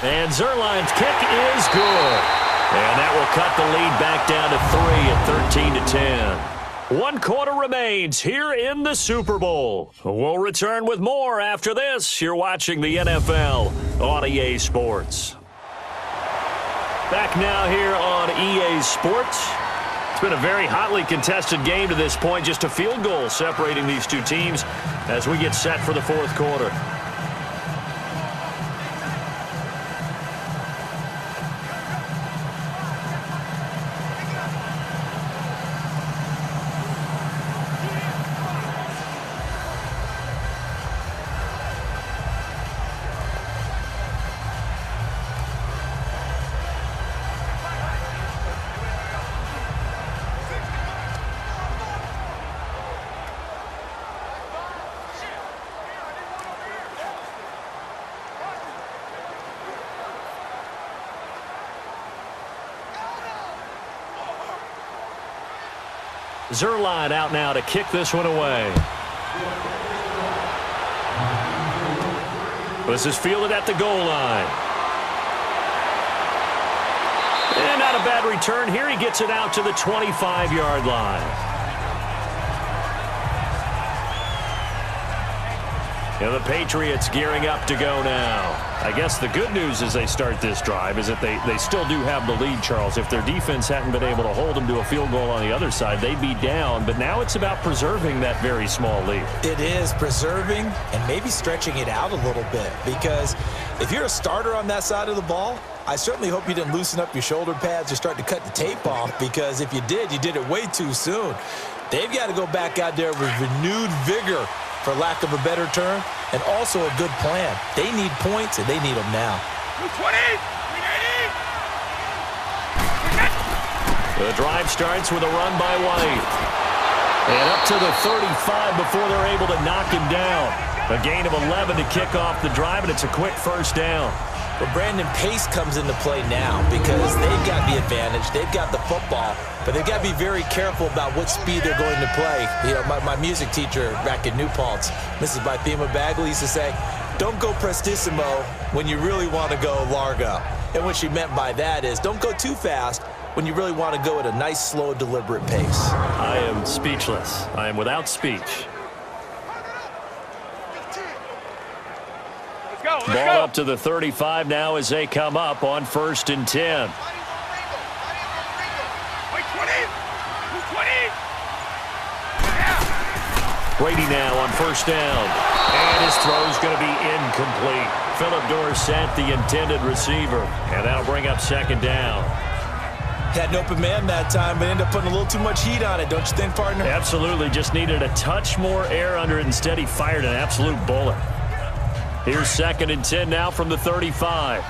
And Zerline's kick is good. And that will cut the lead back down to 3 at 13-10. 1 quarter remains here in the Super Bowl. We'll return with more after this. You're watching the NFL on EA Sports. Back now here on EA Sports. It's been a very hotly contested game to this point. Just a field goal separating these two teams as we get set for the 4th quarter. Zerline out now to kick this one away. This is fielded at the goal line. And not a bad return here. He gets it out to the 25-yard line. And the Patriots gearing up to go now. I guess the good news as they start this drive is that they still do have the lead, Charles. If their defense hadn't been able to hold them to a field goal on the other side, they'd be down. But now it's about preserving that very small lead. It is preserving and maybe stretching it out a little bit, because if you're a starter on that side of the ball, I certainly hope you didn't loosen up your shoulder pads or start to cut the tape off, because if you did it way too soon. They've got to go back out there with renewed vigor, for lack of a better term, and also a good plan. They need points, and they need them now. 20! The drive starts with a run by White. And up to the 35 before they're able to knock him down. A gain of 11 to kick off the drive, and it's a quick first down. But Brandon, pace comes into play now because they've got the advantage. They've got the football, but they've got to be very careful about what speed they're going to play. You know, my music teacher back in New Paltz, Mrs. Bythema Bagley, used to say, don't go prestissimo when you really want to go largo. And what she meant by that is don't go too fast when you really want to go at a nice, slow, deliberate pace. I am speechless. I am without speech. Ball up to the 35 now as they come up on 1st and 10. Brady now on 1st down. And his throw's going to be incomplete. Philip Dorsett, the intended receiver. And that'll bring up 2nd down. Had an open man that time, but ended up putting a little too much heat on it, don't you think, partner? Absolutely. Just needed a touch more air under it. Instead, he fired an absolute bullet. Here's 2nd and 10 now from the 35.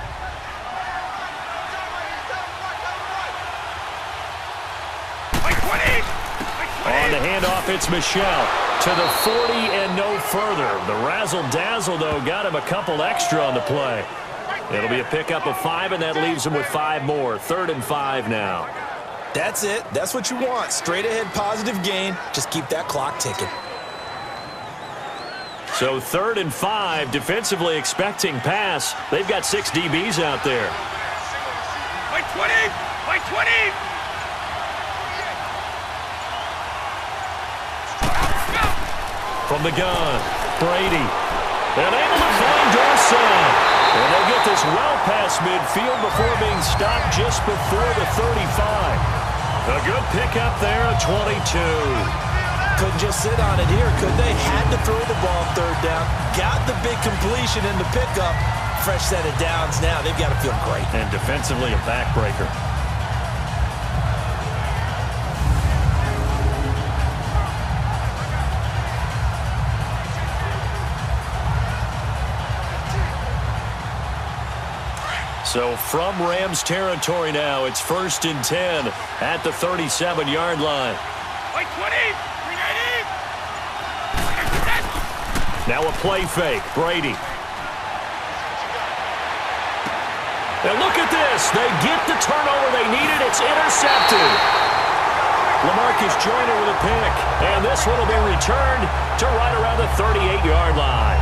On the handoff, it's Michelle to the 40 and no further. The razzle-dazzle, though, got him a couple extra on the play. It'll be a pickup of 5, and that leaves him with 5 more. 3rd and 5 now. That's it. That's what you want. Straight ahead, positive gain. Just keep that clock ticking. So 3rd and 5, defensively expecting pass. They've got 6 DBs out there. By 20! By 20! From the gun, Brady. And able to find Dorsett. And they'll get this well past midfield before being stopped just before the 35. A good pickup there at 22. Couldn't just sit on it here, could they? Had to throw the ball 3rd down. Got the big completion in the pickup. Fresh set of downs now. They've got to feel great. And defensively, a backbreaker. So from Rams territory now, it's 1st and 10 at the 37-yard line. By 20! Now a play fake. Brady. And look at this. They get the turnover they needed. It's intercepted. LaMarcus Joyner with a pick. And this one will be returned to right around the 38-yard line.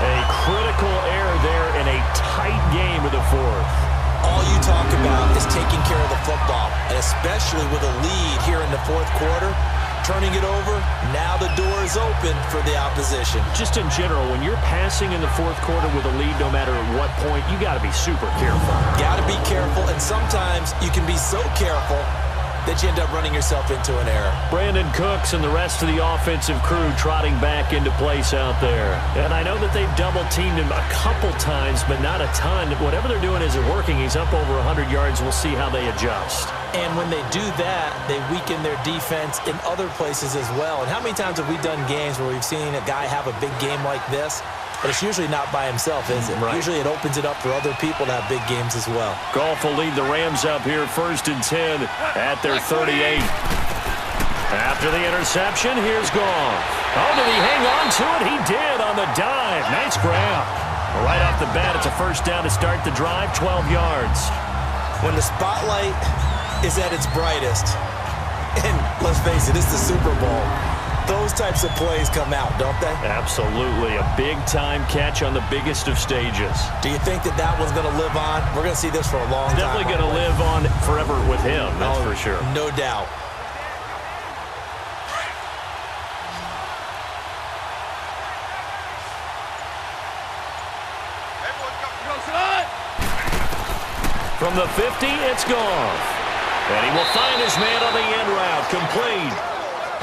A critical error there in a tight game of the 4th. All you talk about is taking care of the football, and especially with a lead here in the 4th quarter. Turning it over, now the door is open for the opposition. Just in general, when you're passing in the 4th quarter with a lead, no matter at what point, you got to be super careful. Got to be careful, and sometimes you can be so careful that you end up running yourself into an error. Brandon Cooks and the rest of the offensive crew trotting back into place out there. And I know that they've double-teamed him a couple times, but not a ton. Whatever they're doing isn't working. He's up over 100 yards. We'll see how they adjust. And when they do that, they weaken their defense in other places as well. And how many times have we done games where we've seen a guy have a big game like this? But it's usually not by himself, is it? Right. Usually it opens it up for other people to have big games as well. Goff will lead the Rams up here 1st and 10 at their 38. After the interception, here's Goff. Oh, did he hang on to it? He did on the dive. Nice grab. Right off the bat, it's a 1st down to start the drive, 12 yards. When the spotlight is at its brightest, and let's face it, it's the Super Bowl, those types of plays come out, don't they? Absolutely. A big-time catch on the biggest of stages. Do you think that one's going to live on? We're going to see this for a long time. Definitely going to live on forever with him, that's for sure. No doubt. From the 50, it's Goff. And he will find his man on the end route, complete.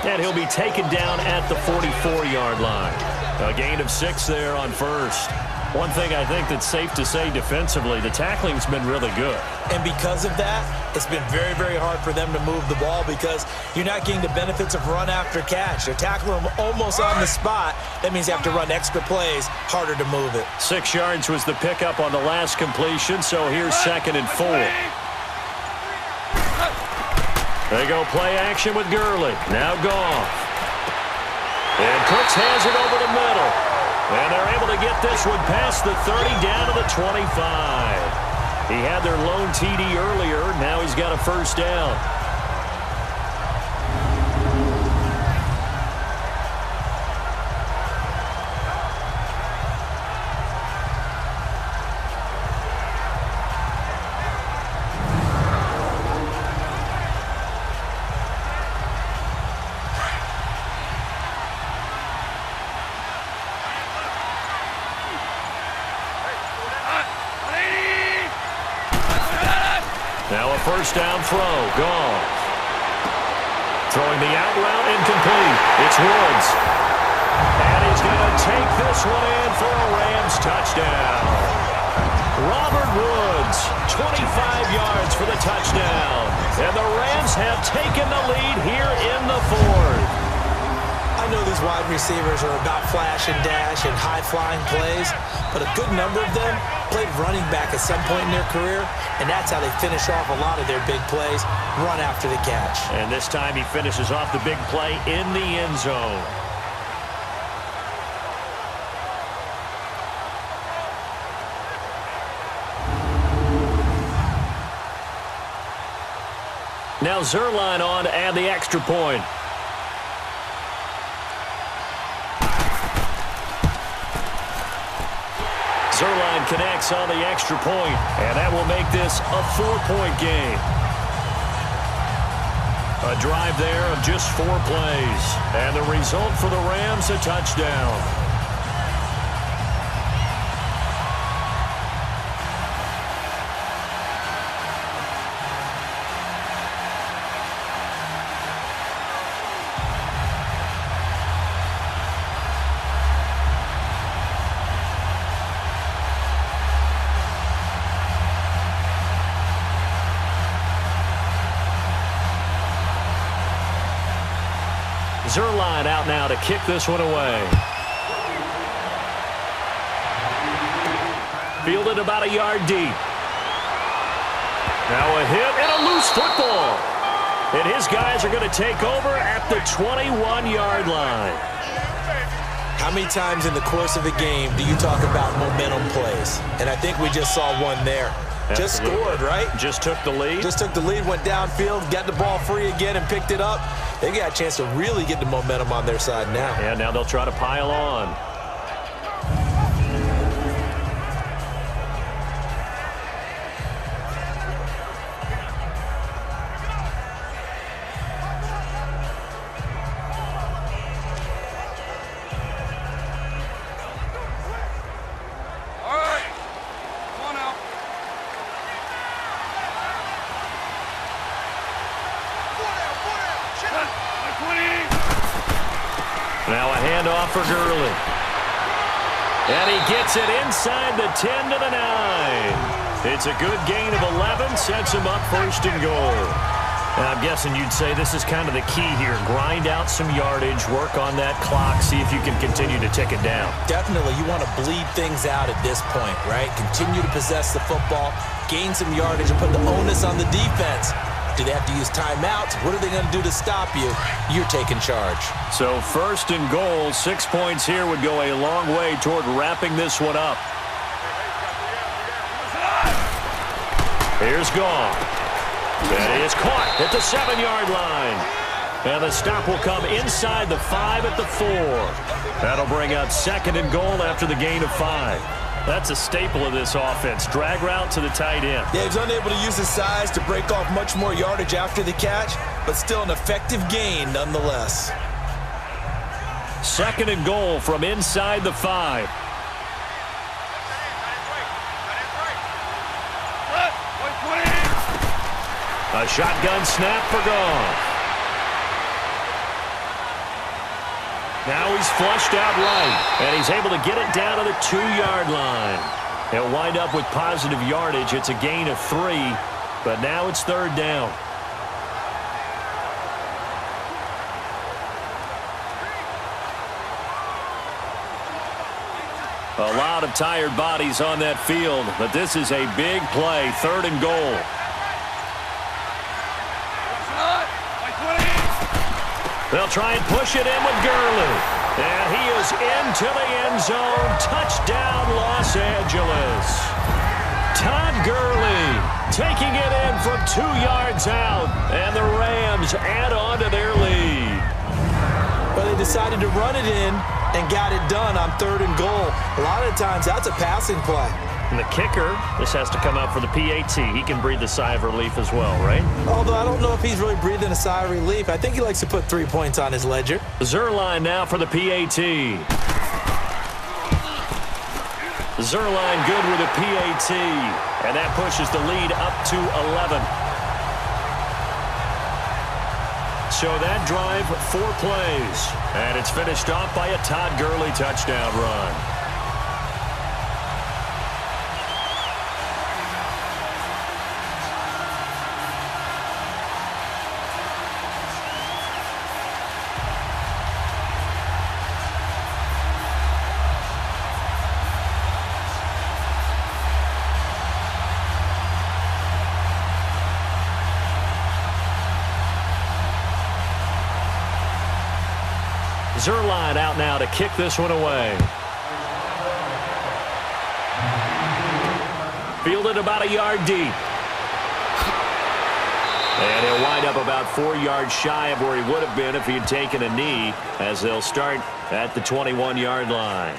And he'll be taken down at the 44-yard line. A gain of 6 there on 1st. One thing I think that's safe to say defensively, the tackling's been really good. And because of that, it's been very, very hard for them to move the ball because you're not getting the benefits of run after catch. They're tackling them almost on the spot. That means you have to run extra plays, harder to move it. 6 yards was the pickup on the last completion, so here's 2nd and 4. They go play action with Gurley. Now Goff. And Cooks has it over the middle. And they're able to get this one past the 30 down to the 25. He had their lone TD earlier. Now he's got a first down. Now a first down throw. Goff. Throwing the out route incomplete. It's Woods. And he's going to take this one in for a Rams touchdown. Robert Woods, 25 yards for the touchdown. And the Rams have taken the lead here in the fourth. I know these wide receivers are about flash and dash and high-flying plays, but a good number of them played running back at some point in their career, and that's how they finish off a lot of their big plays, run after the catch. And this time he finishes off the big play in the end zone. Now Zerline on to add the extra point. Zerline connects on the extra point, and that will make this a 4-point game. A drive there of just 4 plays, and the result for the Rams, a touchdown. Zerline out now to kick this one away. Fielded about a yard deep. Now a hit and a loose football. And his guys are going to take over at the 21-yard line. How many times in the course of a game do you talk about momentum plays? And I think we just saw one there. Just scored, right? Just took the lead. Just took the lead, went downfield, got the ball free again, and picked it up. They got a chance to really get the momentum on their side now. And now they'll try to pile on. Now a handoff for Gurley. And he gets it inside the 10 to the 9. It's a good gain of 11, sets him up first and goal. And I'm guessing you'd say this is kind of the key here. Grind out some yardage, work on that clock, see if you can continue to tick it down. Definitely, you want to bleed things out at this point, right? Continue to possess the football, gain some yardage, and put the onus on the defense. Do they have to use timeouts? What are they going to do to stop you? You're taking charge. So first and goal, 6 points here would go a long way toward wrapping this one up. Here's Goff. That is caught at the 7-yard line. And the stop will come inside the 5 at the 4. That'll bring up second and goal after the gain of 5. That's a staple of this offense. Drag route to the tight end. Yeah, he's unable to use his size to break off much more yardage after the catch, but still an effective gain nonetheless. Second and goal from inside the 5. A shotgun snap for Goff. Now he's flushed out right, and he's able to get it down to the 2-yard line. He'll wind up with positive yardage. It's a gain of 3, but now it's third down. A lot of tired bodies on that field, but this is a big play, third and goal. They'll try and push it in with Gurley. And he is into the end zone. Touchdown, Los Angeles. Todd Gurley taking it in from 2 yards out. And the Rams add on to their lead. Well, they decided to run it in and got it done on 3rd and goal. A lot of times, that's a passing play. And the kicker, this has to come out for the PAT. He can breathe a sigh of relief as well, right? Although I don't know if he's really breathing a sigh of relief. I think he likes to put 3 points on his ledger. Zerline now for the PAT. Zerline good with a PAT. And that pushes the lead up to 11. So that drive, 4 plays. And it's finished off by a Todd Gurley touchdown run. Zerline out now to kick this one away. Fielded about a yard deep. And he'll wind up about 4 yards shy of where he would have been if he had taken a knee, as they'll start at the 21-yard line.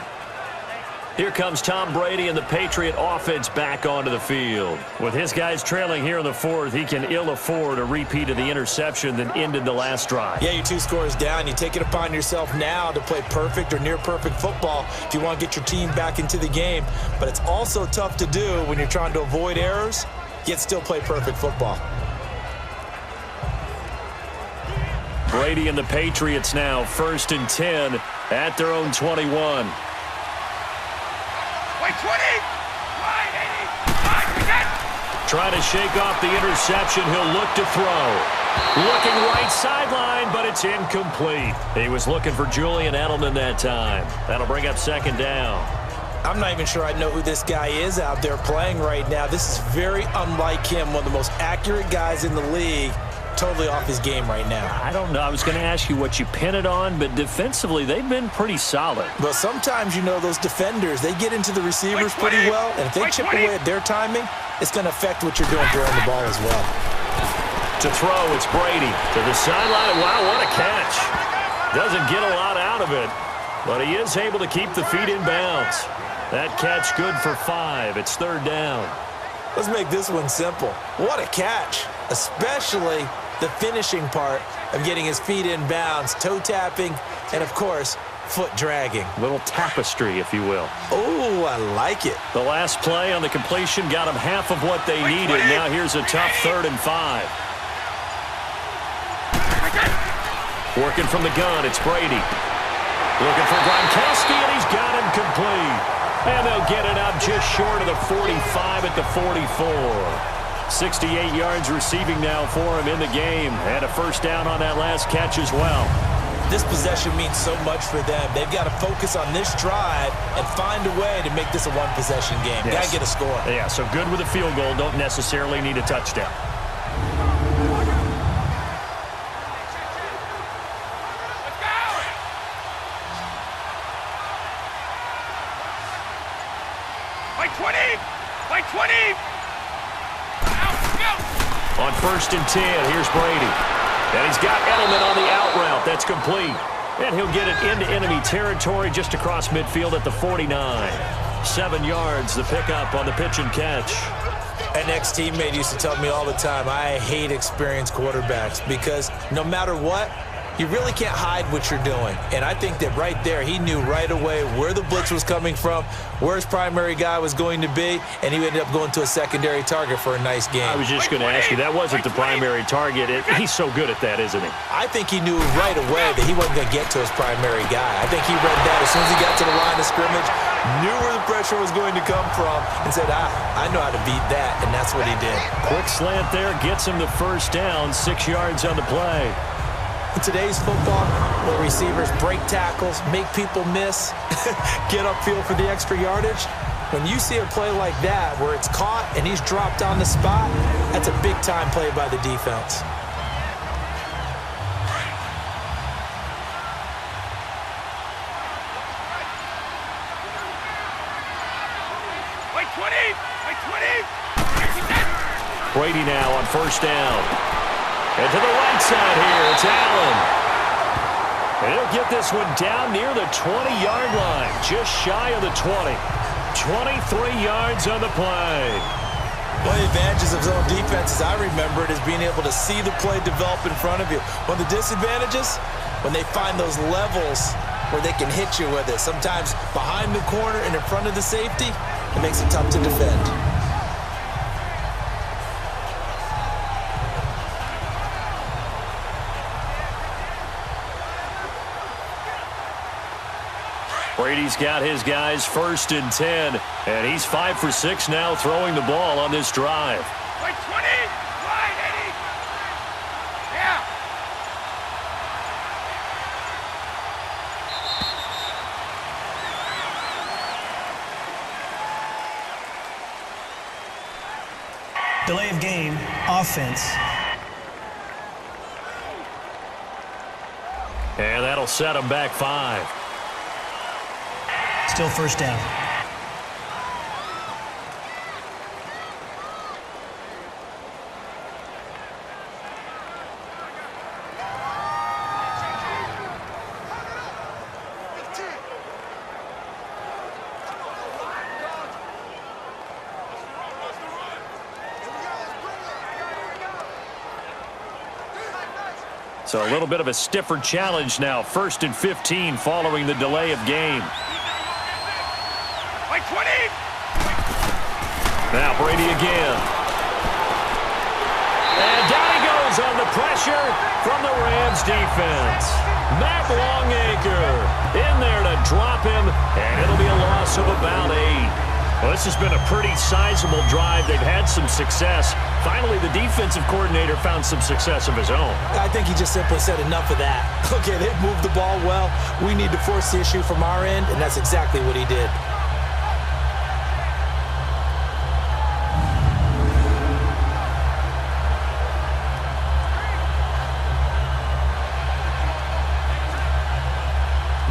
Here comes Tom Brady and the Patriot offense back onto the field. With his guys trailing here in the 4th, he can ill afford a repeat of the interception that ended the last drive. Yeah, you're 2 scores down. You take it upon yourself now to play perfect or near-perfect football if you want to get your team back into the game. But it's also tough to do when you're trying to avoid errors, yet still play perfect football. Brady and the Patriots now 1st and 10 at their own 21. Wait, 20! Wide, 80! Trying to shake off the interception. He'll look to throw. Looking right sideline, but it's incomplete. He was looking for Julian Edelman that time. That'll bring up 2nd down. I'm not even sure I know who this guy is out there playing right now. This is very unlike him, one of the most accurate guys in the league. Totally off his game right now. I don't know. I was going to ask you what you pin it on, but defensively, they've been pretty solid. Well, sometimes, you know, those defenders, they get into the receivers pretty well, and if they chip away at their timing, it's going to affect what you're doing throwing the ball as well. To throw, it's Brady to the sideline. Wow, what a catch. Doesn't get a lot out of it, but he is able to keep the feet in bounds. That catch good for 5. It's 3rd down. Let's make this one simple. What a catch, especially the finishing part of getting his feet in bounds, toe tapping, and of course, foot dragging. Little tapestry, if you will. Oh, I like it. The last play on the completion got them half of what they needed. Now here's a tough 3rd and 5. Working from the gun, it's Brady. Looking for Gronkowski, and he's got him complete. And they'll get it up just short of the 45 at the 44. 68 yards receiving now for him in the game. And a 1st down on that last catch as well. This possession means so much for them. They've got to focus on this drive and find a way to make this a one-possession game. Yes. Got to get a score. Yeah, so good with a field goal. Don't necessarily need a touchdown. By 20! By 20! On 1st and 10, here's Brady. And he's got Edelman on the out route. That's complete. And he'll get it into enemy territory just across midfield at the 49. 7 yards, the pickup on the pitch and catch. An ex-teammate used to tell me all the time, I hate experienced quarterbacks because no matter what, you really can't hide what you're doing. And I think that right there, he knew right away where the blitz was coming from, where his primary guy was going to be, and he ended up going to a secondary target for a nice game. I was just going to ask you, that wasn't the primary target. He's so good at that, isn't he? I think he knew right away that he wasn't going to get to his primary guy. I think he read that as soon as he got to the line of scrimmage, knew where the pressure was going to come from, and said, I know how to beat that, and that's what he did. Quick slant there, gets him the 1st down, 6 yards on the play. In today's football, where receivers break tackles, make people miss, get upfield for the extra yardage, when you see a play like that where it's caught and he's dropped on the spot, that's a big-time play by the defense. By 20. Brady now on first down. And to the right side here, it's Allen. And he'll get this one down near the 20-yard line, just shy of the 20. 23 yards on the play. One of the advantages of zone defense, as I remember it, is being able to see the play develop in front of you. One of the disadvantages, when they find those levels where they can hit you with it. Sometimes behind the corner and in front of the safety, it makes it tough to defend. Brady's got his guys 1st and 10, and he's 5 for 6 now throwing the ball on this drive. By 20. Wide, Eddie. Yeah. Delay of game, offense. And that'll set him back 5. Still first down. So a little bit of a stiffer challenge now. 1st and 15 following the delay of game. By 20. Now Brady again. And down he goes on the pressure from the Rams defense. Matt Longacre in there to drop him, and it'll be a loss of about 8. Well, this has been a pretty sizable drive. They've had some success. Finally, the defensive coordinator found some success of his own. I think he just simply said enough of that. Okay, they've moved the ball well. We need to force the issue from our end, and that's exactly what he did.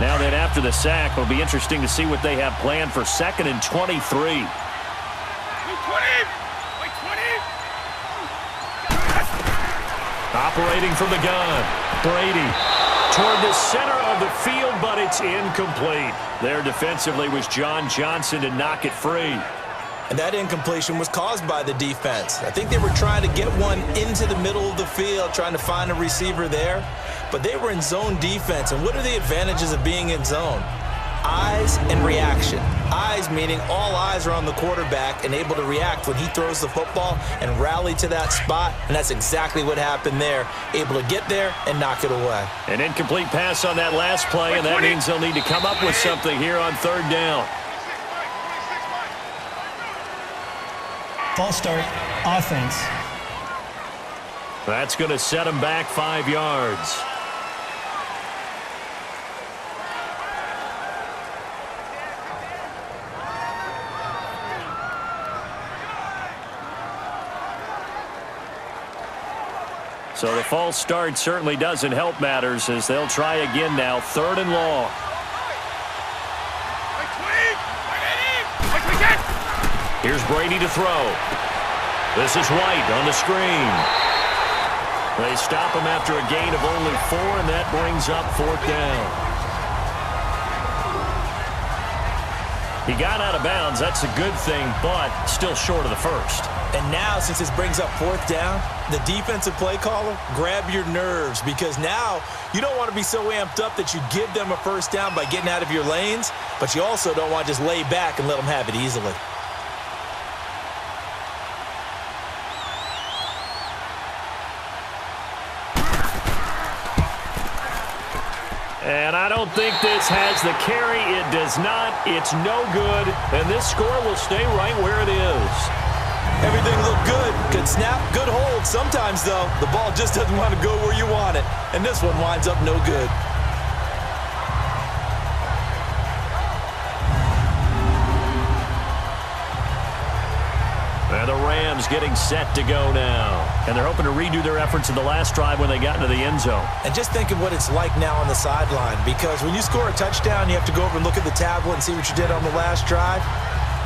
Now then, after the sack, it'll be interesting to see what they have planned for 2nd and 23. Operating from the gun, Brady toward the center of the field, but it's incomplete. There defensively was John Johnson to knock it free. And that incompletion was caused by the defense. I think they were trying to get one into the middle of the field, trying to find a receiver there. But they were in zone defense. And what are the advantages of being in zone? Eyes and reaction. Eyes meaning all eyes are on the quarterback and able to react when he throws the football and rally to that spot. And that's exactly what happened there. Able to get there and knock it away. An incomplete pass on that last play, and that means they'll need to come up with something here on 3rd down. False start, offense. That's going to set him back 5 yards. So the false start certainly doesn't help matters as they'll try again now. 3rd and long. Here's Brady to throw. This is White on the screen. They stop him after a gain of only 4, and that brings up 4th down. He got out of bounds. That's a good thing, but still short of the 1st. And now, since this brings up 4th down, the defensive play caller, grab your nerves, because now you don't want to be so amped up that you give them a 1st down by getting out of your lanes, but you also don't want to just lay back and let them have it easily. And I don't think this has the carry. It does not. It's no good. And this score will stay right where it is. Everything looked good. Good snap, good hold. Sometimes, though, the ball just doesn't want to go where you want it. And this one winds up no good. And the Rams getting set to go now. And they're hoping to redo their efforts in the last drive when they got into the end zone. And just think of what it's like now on the sideline, because when you score a touchdown, you have to go over and look at the tablet and see what you did on the last drive.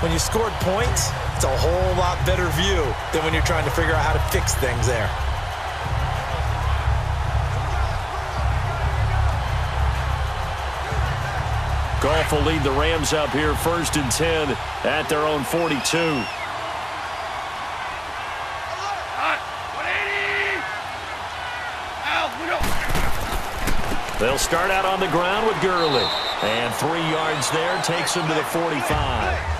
When you scored points, it's a whole lot better view than when you're trying to figure out how to fix things there. Goff will lead the Rams up here 1st and 10 at their own 42. They'll start out on the ground with Gurley. And 3 yards there takes him to the 45.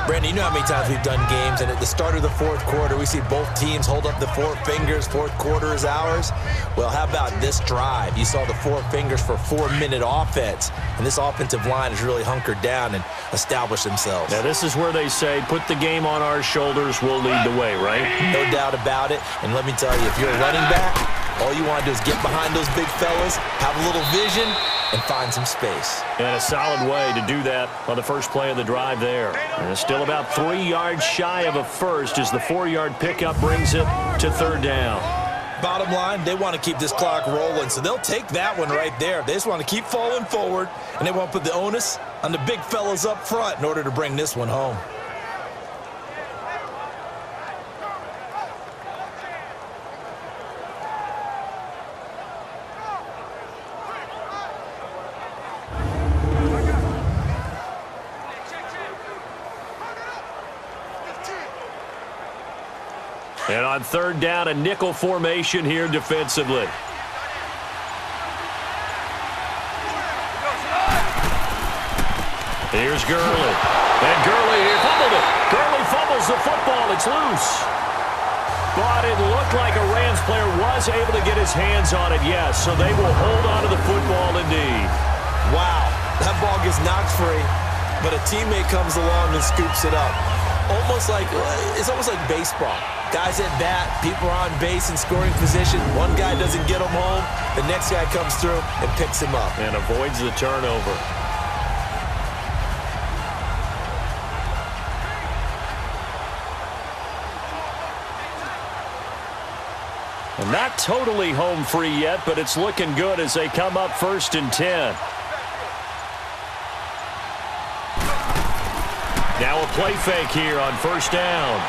Brandon, you know how many times we've done games, and at the start of the fourth quarter, we see both teams hold up the 4 fingers, fourth quarter is ours. Well, how about this drive? You saw the 4 fingers for 4-minute offense, and this offensive line has really hunkered down and established themselves. Now, this is where they say, put the game on our shoulders, we'll lead the way, right? No doubt about it, and let me tell you, if you're a running back, all you want to do is get behind those big fellas, have a little vision, and find some space. And a solid way to do that on the first play of the drive there. And it's still about 3 yards shy of a first as the 4-yard pickup brings it to 3rd down. Bottom line, they want to keep this clock rolling, so they'll take that one right there. They just want to keep falling forward, and they want to put the onus on the big fellas up front in order to bring this one home. And on 3rd down, a nickel formation here defensively. Here's Gurley. And Gurley here fumbled it. Gurley fumbles the football. It's loose. But it looked like a Rams player was able to get his hands on it, yes. So they will hold on to the football indeed. Wow, that ball gets knocked free, but a teammate comes along and scoops it up. It's almost like baseball. Guys at bat, people are on base in scoring position. One guy doesn't get him home. The next guy comes through and picks him up. And avoids the turnover. And not totally home free yet, but it's looking good as they come up 1st and 10. Now a play fake here on 1st down.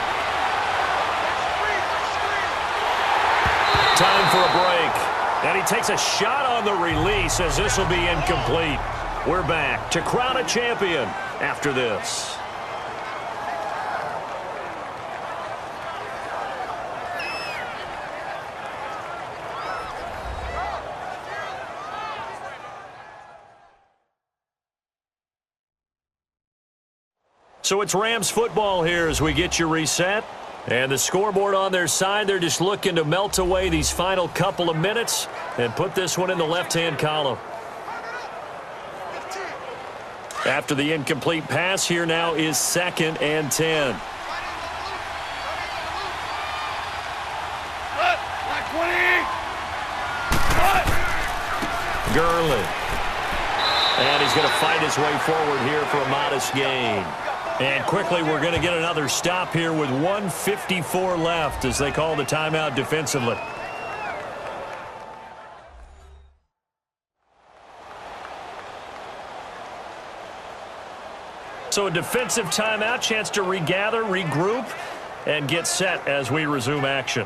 Time for a break. And he takes a shot on the release as this will be incomplete. We're back to crown a champion after this. So it's Rams football here as we get you reset. And the scoreboard on their side, they're just looking to melt away these final couple of minutes and put this one in the left-hand column. After the incomplete pass, here now is 2nd and 10. Gurley. And he's going to fight his way forward here for a modest gain. And quickly, we're going to get another stop here with 1:54 left as they call the timeout defensively. So a defensive timeout, chance to regather, regroup, and get set as we resume action.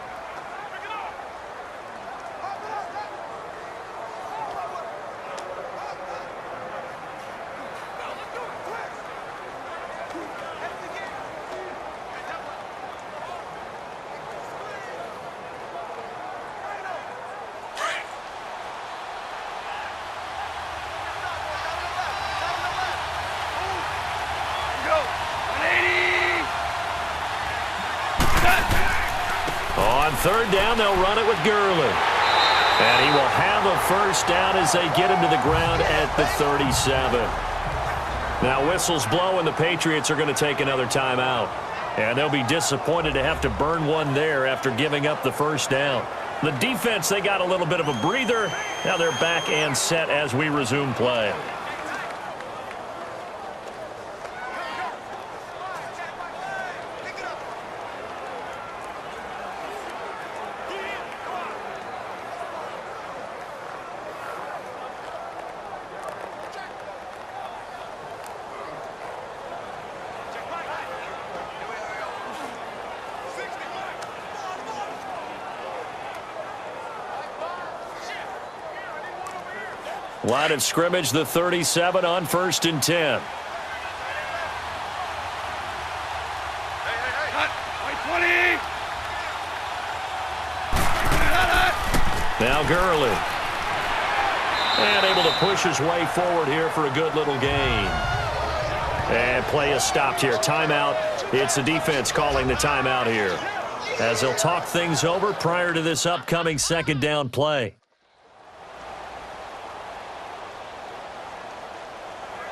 On 3rd down, they'll run it with Gurley. And he will have a first down as they get him to the ground at the 37. Now whistles blow and the Patriots are going to take another timeout. And they'll be disappointed to have to burn one there after giving up the first down. The defense, they got a little bit of a breather. Now they're back and set as we resume play. Line of scrimmage, the 37 on 1st and 10. Now Gurley. And able to push his way forward here for a good little gain. And play is stopped here. Timeout. It's the defense calling the timeout here, as they'll talk things over prior to this upcoming second down play.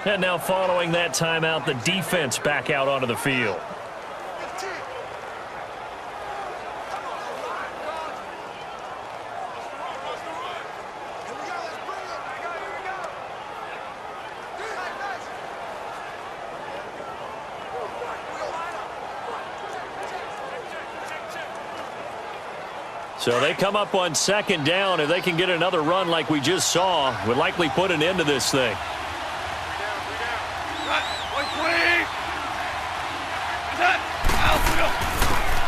And now following that timeout, the defense back out onto the field. So they come up on second down. If they can get another run like we just saw, would likely put an end to this thing.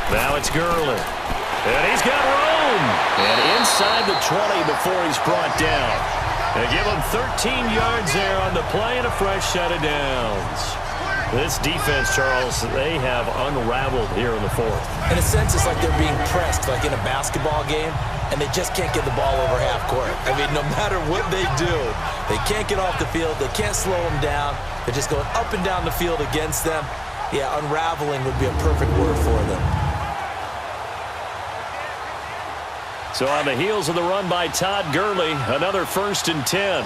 Now it's Gurley. And he's got room. And inside the 20 before he's brought down. They give him 13 yards there on the play and a fresh set of downs. This defense, Charles, they have unraveled here in the fourth. In a sense, it's like they're being pressed, like in a basketball game, and they just can't get the ball over half court. I mean, no matter what they do, they can't get off the field. They can't slow them down. They're just going up and down the field against them. Yeah, unraveling would be a perfect word for them. So on the heels of the run by Todd Gurley, another 1st and 10.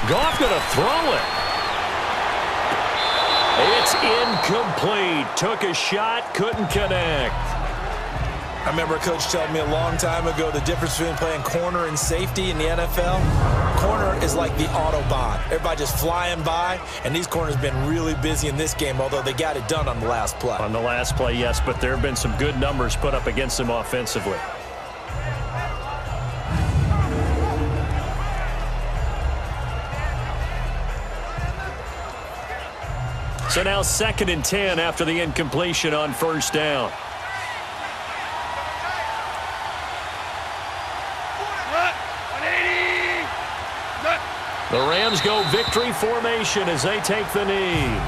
Goff going to throw it. It's incomplete. Took a shot, couldn't connect. I remember a coach telling me a long time ago the difference between playing corner and safety in the NFL. Corner is like the Autobahn. Everybody just flying by, and these corners have been really busy in this game, although they got it done on the last play. On the last play, yes, but there have been some good numbers put up against them offensively. So now 2nd and 10 after the incompletion on 1st down. The Rams go victory formation as they take the knee.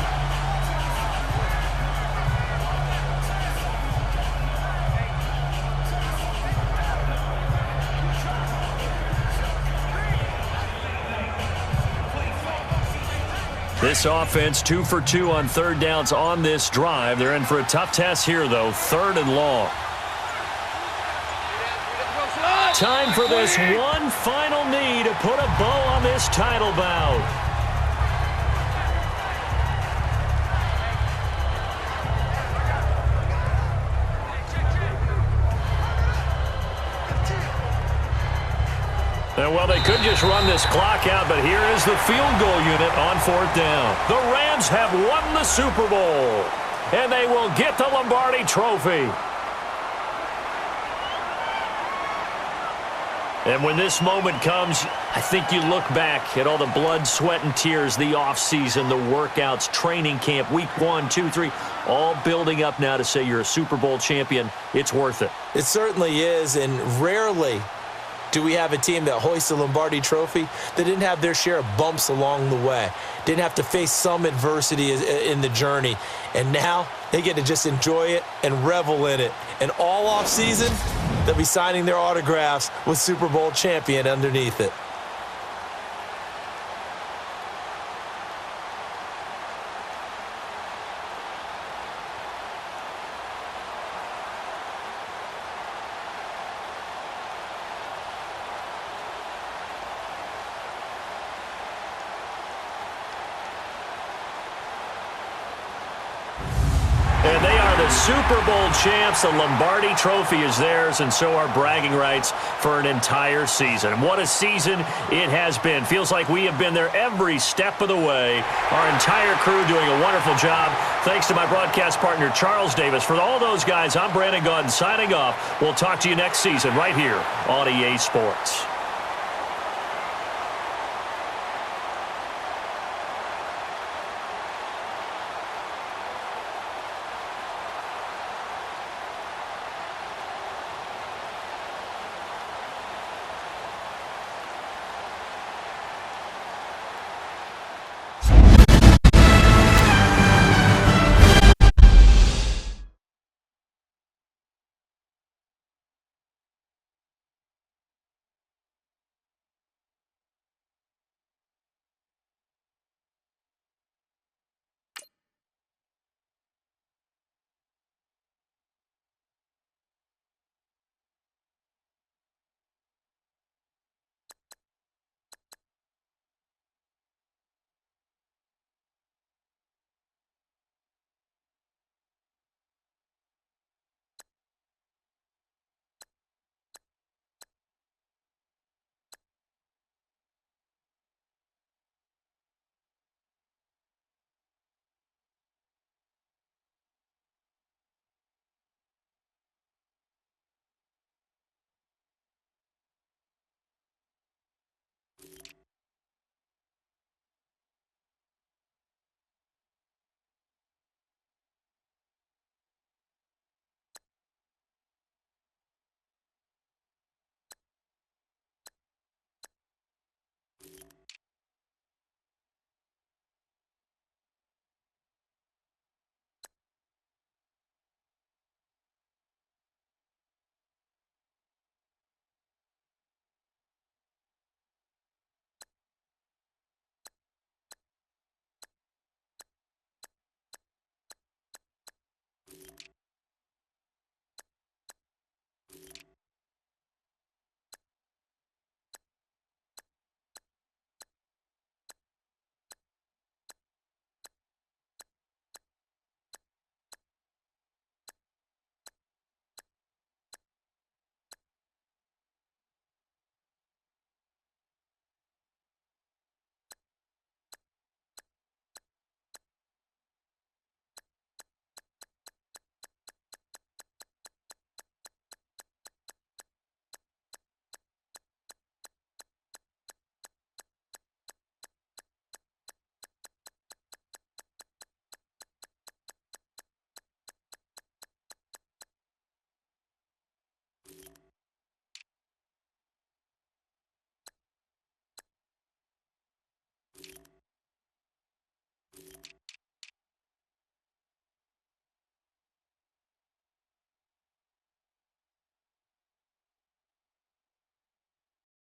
This offense 2 for 2 on 3rd downs on this drive. They're in for a tough test here, though. 3rd and long. Time for this one final knee to put a bow on this title bout. And well, they could just run this clock out, but here is the field goal unit on 4th down. The Rams have won the Super Bowl, and they will get the Lombardi Trophy. And when this moment comes, I think you look back at all the blood, sweat, and tears, the offseason, the workouts, training camp, week 1, 2, 3, all building up now to say you're a Super Bowl champion. It's worth it. It certainly is, and rarely do we have a team that hoists the Lombardi Trophy that didn't have their share of bumps along the way, didn't have to face some adversity in the journey, and now they get to just enjoy it and revel in it. And all offseason, they'll be signing their autographs with Super Bowl champion underneath it. And they are the Super Bowl champs. The Lombardi Trophy is theirs, and so are bragging rights for an entire season. What a season it has been. Feels like we have been there every step of the way. Our entire crew doing a wonderful job. Thanks to my broadcast partner, Charles Davis. For all those guys, I'm Brandon Gaudin signing off. We'll talk to you next season right here on EA Sports.